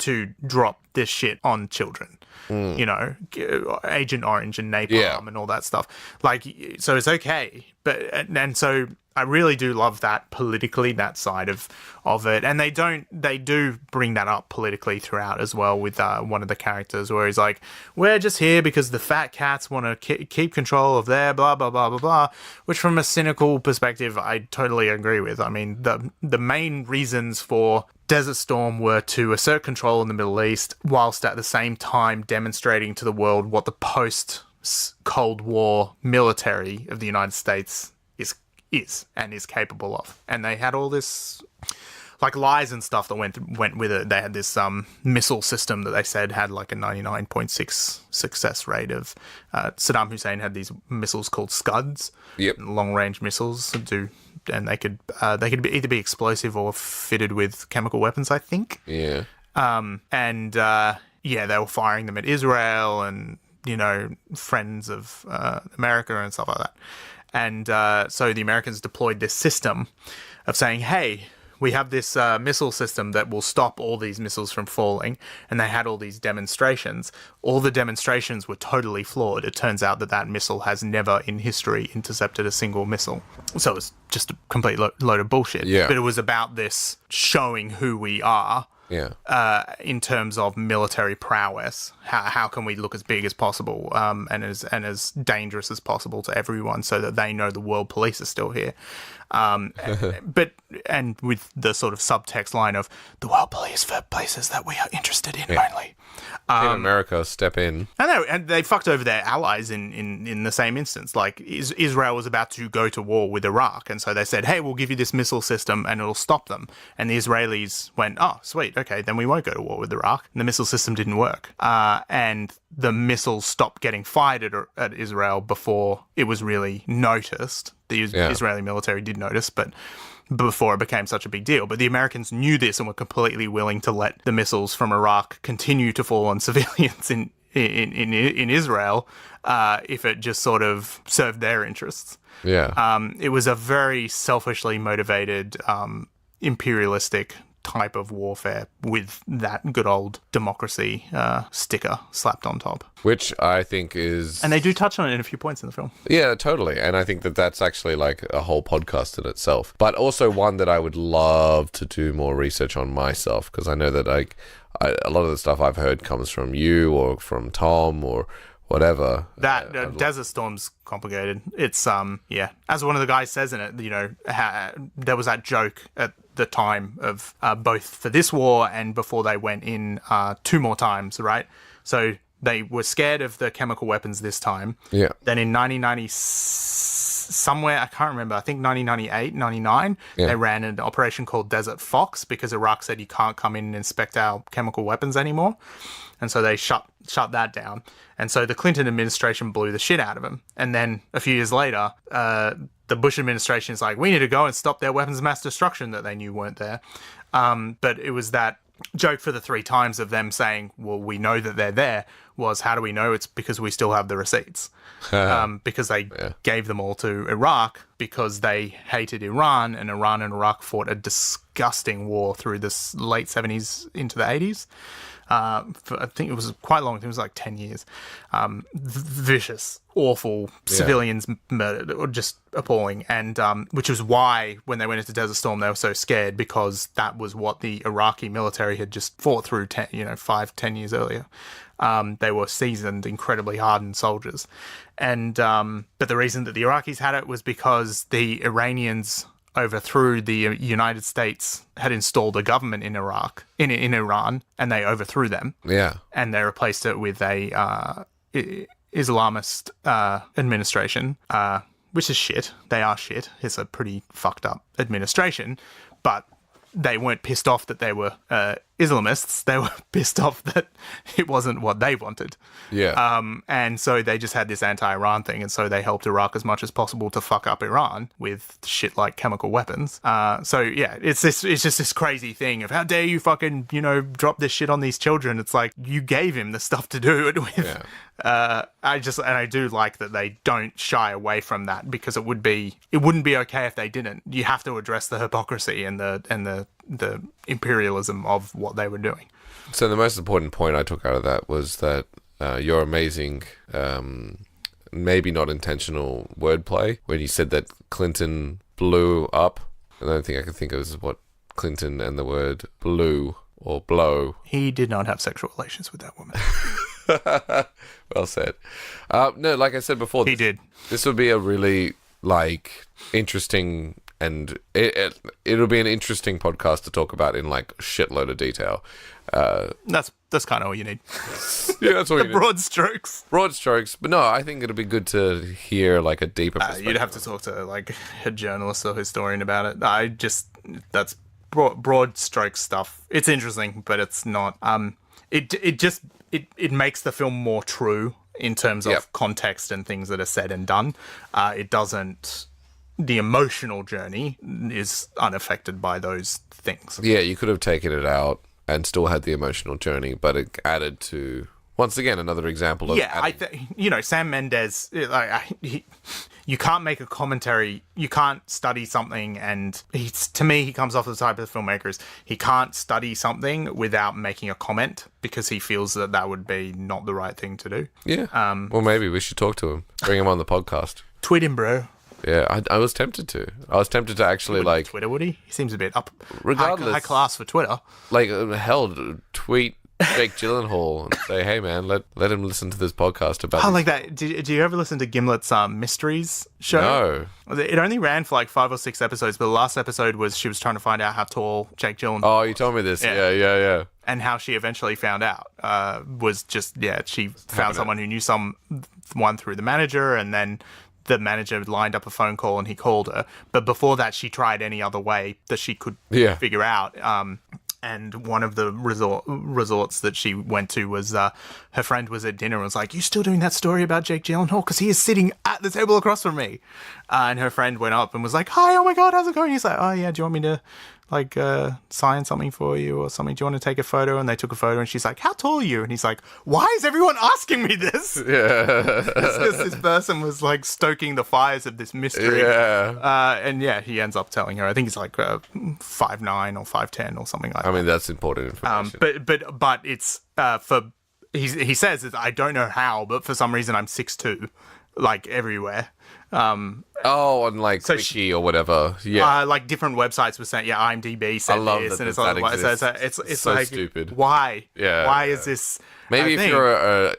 drop this shit on children. You know, Agent Orange and Napalm and all that stuff. Like, so it's okay. But and so I really do love that politically, that side of it. And they do bring that up politically throughout as well with one of the characters where he's like, we're just here because the fat cats want to keep control of their blah, blah, blah, blah, blah, which from a cynical perspective, I totally agree with. I mean, the main reasons for Desert Storm were to assert control in the Middle East whilst at the same time demonstrating to the world what the post-Cold War military of the United States is and is capable of. And they had all this like lies and stuff that went with it. They had this missile system that they said had like a 99.6 success rate of Saddam Hussein had these missiles called Scuds, long range missiles and they could either be explosive or fitted with chemical weapons, I think. Yeah. They were firing them at Israel and, you know, friends of America and stuff like that. And so the Americans deployed this system of saying, hey, we have this missile system that will stop all these missiles from falling. And they had all these demonstrations. All the demonstrations were totally flawed. It turns out that missile has never in history intercepted a single missile. So it's just a complete load of bullshit. Yeah. But it was about this showing who we are. Yeah. In terms of military prowess, how can we look as big as possible and as dangerous as possible to everyone, so that they know the world police are still here. But with the sort of subtext line of the world police for places that we are interested in only. Team America, step in. I know, and they fucked over their allies in the same instance. Like, Israel was about to go to war with Iraq, and so they said, hey, we'll give you this missile system and it'll stop them. And the Israelis went, oh, sweet, okay, then we won't go to war with Iraq. And the missile system didn't work. And the missiles stopped getting fired at Israel before it was really noticed. The Israeli military did notice, but before it became such a big deal. But the Americans knew this and were completely willing to let the missiles from Iraq continue to fall on civilians in Israel if it just sort of served their interests. Yeah. It was a very selfishly motivated, imperialistic type of warfare with that good old democracy sticker slapped on top. Which I think is... And they do touch on it in a few points in the film. Yeah, totally. And I think that that's actually like a whole podcast in itself. But also one that I would love to do more research on myself, because I know that a lot of the stuff I've heard comes from you or from Tom or whatever. That Desert Storm's complicated. It's as one of the guys says in it, you know, there was that joke at the time of both for this war and before they went in 2 more times, right? So they were scared of the chemical weapons this time. Yeah. Then in 1990 somewhere, I can't remember, I think 1998, 99, they ran an operation called Desert Fox because Iraq said you can't come in and inspect our chemical weapons anymore. And so they shut that down. And so the Clinton administration blew the shit out of them. And then a few years later, the Bush administration is like, we need to go and stop their weapons of mass destruction that they knew weren't there. But it was that joke for the 3 times of them saying, well, we know that they're there, was how do we know? It's because we still have the receipts. Because they gave them all to Iraq because they hated Iran, and Iraq fought a disgusting war through the late 70s into the 80s. I think it was quite long. It was like 10 years. Vicious, awful, civilians murdered, or just appalling. And which was why when they went into Desert Storm, they were so scared, because that was what the Iraqi military had just fought through 5-10 years earlier. They were seasoned, incredibly hardened soldiers. And but the reason that the Iraqis had it was because the Iranians overthrew the United States had installed a government in Iran, and they overthrew them. Yeah. And they replaced it with a Islamist administration, which is shit. They are shit. It's a pretty fucked up administration, but they weren't pissed off that they were Islamists. They were pissed off that it wasn't what they wanted. Yeah. And so they just had this anti-Iran thing, and so they helped Iraq as much as possible to fuck up Iran with shit like chemical weapons. So yeah, it's just this crazy thing of how dare you fucking, drop this shit on these children. It's like, you gave him the stuff to do it with. Yeah. I do like that they don't shy away from that, because it wouldn't be okay if they didn't. You have to address the hypocrisy and the imperialism of what they were doing. So the most important point I took out of that was that your amazing, maybe not intentional wordplay when you said that Clinton blew up. I don't think I can think of what Clinton and the word blew or blow. He did not have sexual relations with that woman. Well said. No, like I said before, he did. This would be a really interesting, and it'll be an interesting podcast to talk about in shitload of detail. That's kind of all you need. Yeah, that's all you need. Broad strokes. Broad strokes, but no, I think it'll be good to hear a deeper perspective. You'd have to talk to a journalist or historian about it. That's broad stroke stuff. It's interesting, but it's not. It makes the film more true in terms of context and things that are said and done. It doesn't. The emotional journey is unaffected by those things. Yeah, you could have taken it out and still had the emotional journey, but it added to, once again, another example of... Yeah, Sam Mendes, you can't make a commentary, you can't study something, and to me, he comes off the type of filmmakers, he can't study something without making a comment, because he feels that would be not the right thing to do. Yeah, well, maybe we should talk to him, bring him on the podcast. Tweet him, bro. Yeah, I was tempted to. I was tempted to actually Twitter, would he? He seems a bit regardless, high class for Twitter. Hell, tweet Jake Gyllenhaal and say, "Hey man, let him listen to this podcast about." I like that. Did you ever listen to Gimlet's Mysteries show? No. It only ran for 5 or 6 episodes, but the last episode was she was trying to find out how tall Jake Gyllenhaal. Oh, you told me this. Yeah. And how she eventually found out was just she found someone who knew someone through the manager, and then the manager lined up a phone call and he called her. But before that, she tried any other way that she could figure out. And one of the resorts that she went to was her friend was at dinner and was like, "You still doing that story about Jake Gyllenhaal? Because he is sitting at the table across from me." And her friend went up and was like, "Hi, oh my God, how's it going?" He's like, "Oh yeah, do you want me to sign something for you or something? Do you want to take a photo?" And they took a photo and she's like, "How tall are you?" And he's like, "Why is everyone asking me this?" Yeah. Because this person was stoking the fires of this mystery. Yeah. And he ends up telling her, I think he's 5'9" or 5'10" or something like that. I mean, that's important information. But it's he says that I don't know how, but for some reason I'm 6'2", everywhere. On Wiki or whatever. Yeah. Different websites were saying, IMDb said this, and it's so stupid. Why? Yeah. Why is this? Maybe if you're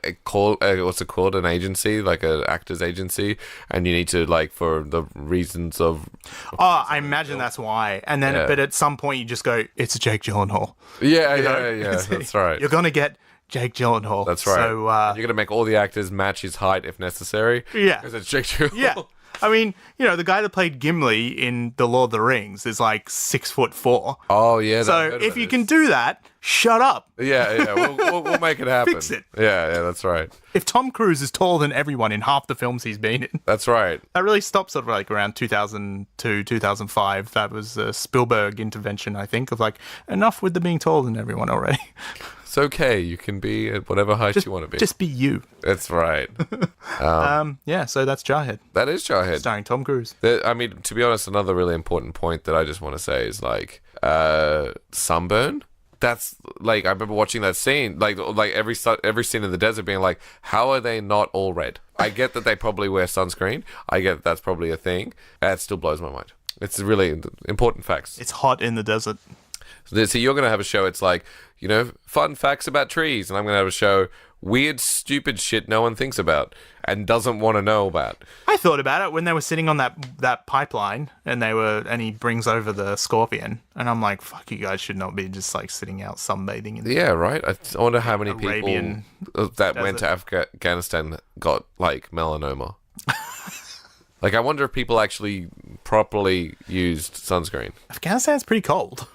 what's it called, an agency, an actor's agency, and you need to for the reasons of. Oh, I imagine that's why. And then, but at some point you just go, it's Jake Gyllenhaal. Yeah. That's right. You're gonna get Jake Gyllenhaal. That's right. So you're going to make all the actors match his height if necessary. Yeah. Because it's Jake Gyllenhaal. Yeah. I mean, the guy that played Gimli in The Lord of the Rings is 6'4". Oh, yeah. So if you can do that, shut up. Yeah. We'll make it happen. Fix it. Yeah, that's right. If Tom Cruise is taller than everyone in half the films he's been in. That's right. That really stopped around 2002, 2005. That was a Spielberg intervention, I think, of enough with the being taller than everyone already. It's okay. You can be at whatever height you want to be. Just be you. That's right. So that's Jarhead. That is Jarhead. Starring Tom Cruise. To be honest, another really important point that I just want to say is sunburn. That's I remember watching that scene, every scene in the desert being how are they not all red? I get that they probably wear sunscreen. I get that that's probably a thing. It still blows my mind. It's really important facts. It's hot in the desert. So you're going to have a show, it's like, fun facts about trees. And I'm going to have a show, weird, stupid shit no one thinks about and doesn't want to know about. I thought about it when they were sitting on that pipeline and he brings over the scorpion. And I'm like, fuck, you guys should not be just like sitting out sunbathing in Yeah, right? I wonder how many Arabian people that went to Afghanistan got like melanoma. Like, I wonder if people actually properly used sunscreen. Afghanistan's pretty cold.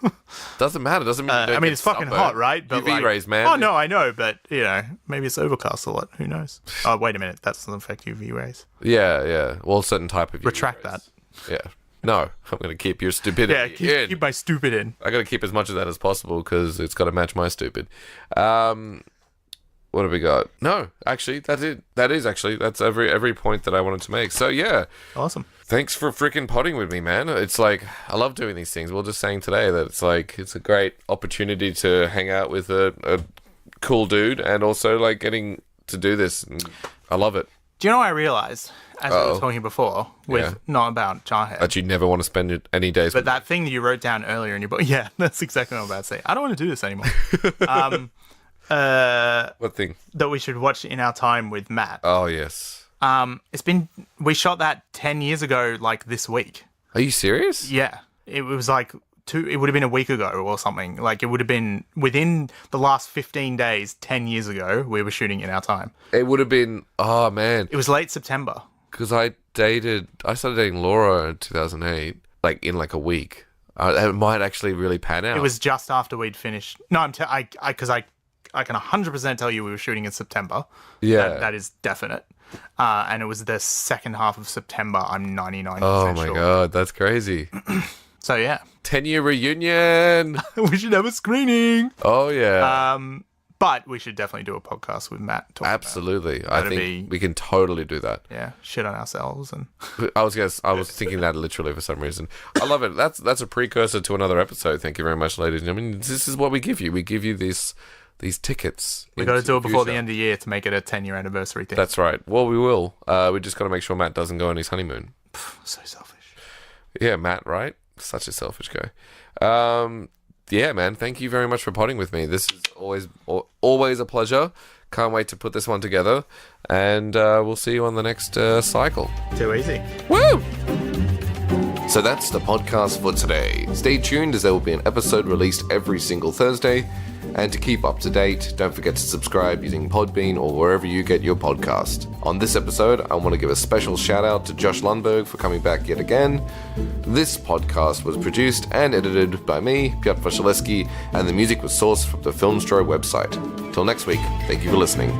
Doesn't matter. Doesn't mean I mean, it's fucking hot, right? But UV rays, man. Oh, no, I know. But, maybe it's overcast a lot. Who knows? Oh, wait a minute. That doesn't affect UV rays. Yeah. Well, a certain type of UV Retract rays. that. Yeah. No, I'm going to keep your stupidity in. Keep my stupid in. I got to keep as much of that as possible because it's got to match my stupid. What have we got? No, actually, that's it. That's every point that I wanted to make. So, yeah. Awesome. Thanks for freaking potting with me, man. It's like, I love doing these things. We were just saying today that it's like, it's a great opportunity to hang out with a cool dude and also like getting to do this. I love it. Do you know what I realised, as we were talking before, not about Jarhead? That you never want to spend any days with that thing that you wrote down earlier in your book. Yeah, that's exactly what I'm about to say. I don't want to do this anymore. What thing? That we should watch in our time with Matt. Oh, yes. We shot that 10 years ago, like this week. Are you serious? Yeah. It was like it would have been a week ago or something. Like it would have been within the last 15 days, 10 years ago, we were shooting in our time. It would have been, oh man. It was late September. Because I started dating Laura in 2008, like in like a week. It might actually really pan out. It was just after we'd finished. No, because I can 100% tell you we were shooting in September. Yeah. That is definite. And it was the second half of September, I'm 99% sure. Oh my God, that's crazy. So yeah. 10-year reunion. We should have a screening. Oh yeah. But we should definitely do a podcast with Matt. Absolutely. I think we can totally do that. Yeah, shit on ourselves and I was thinking that literally for some reason. I love it. That's a precursor to another episode. Thank you very much, ladies and gentlemen. This is what we give you. We give you these tickets. We got to do it before the end of the year to make it a 10-year anniversary thing. That's right. Well, we will. We just got to make sure Matt doesn't go on his honeymoon. So selfish. Yeah, Matt, right? Such a selfish guy. Yeah, man. Thank you very much for potting with me. This is always a pleasure. Can't wait to put this one together. And we'll see you on the next cycle. Too easy. Woo! So that's the podcast for today. Stay tuned as there will be an episode released every single Thursday. And to keep up to date, don't forget to subscribe using Podbean or wherever you get your podcast. On this episode, I want to give a special shout out to Josh Lundberg for coming back yet again. This podcast was produced and edited by me, Piotr Wasilewski, and the music was sourced from the Filmstro website. Till next week, thank you for listening.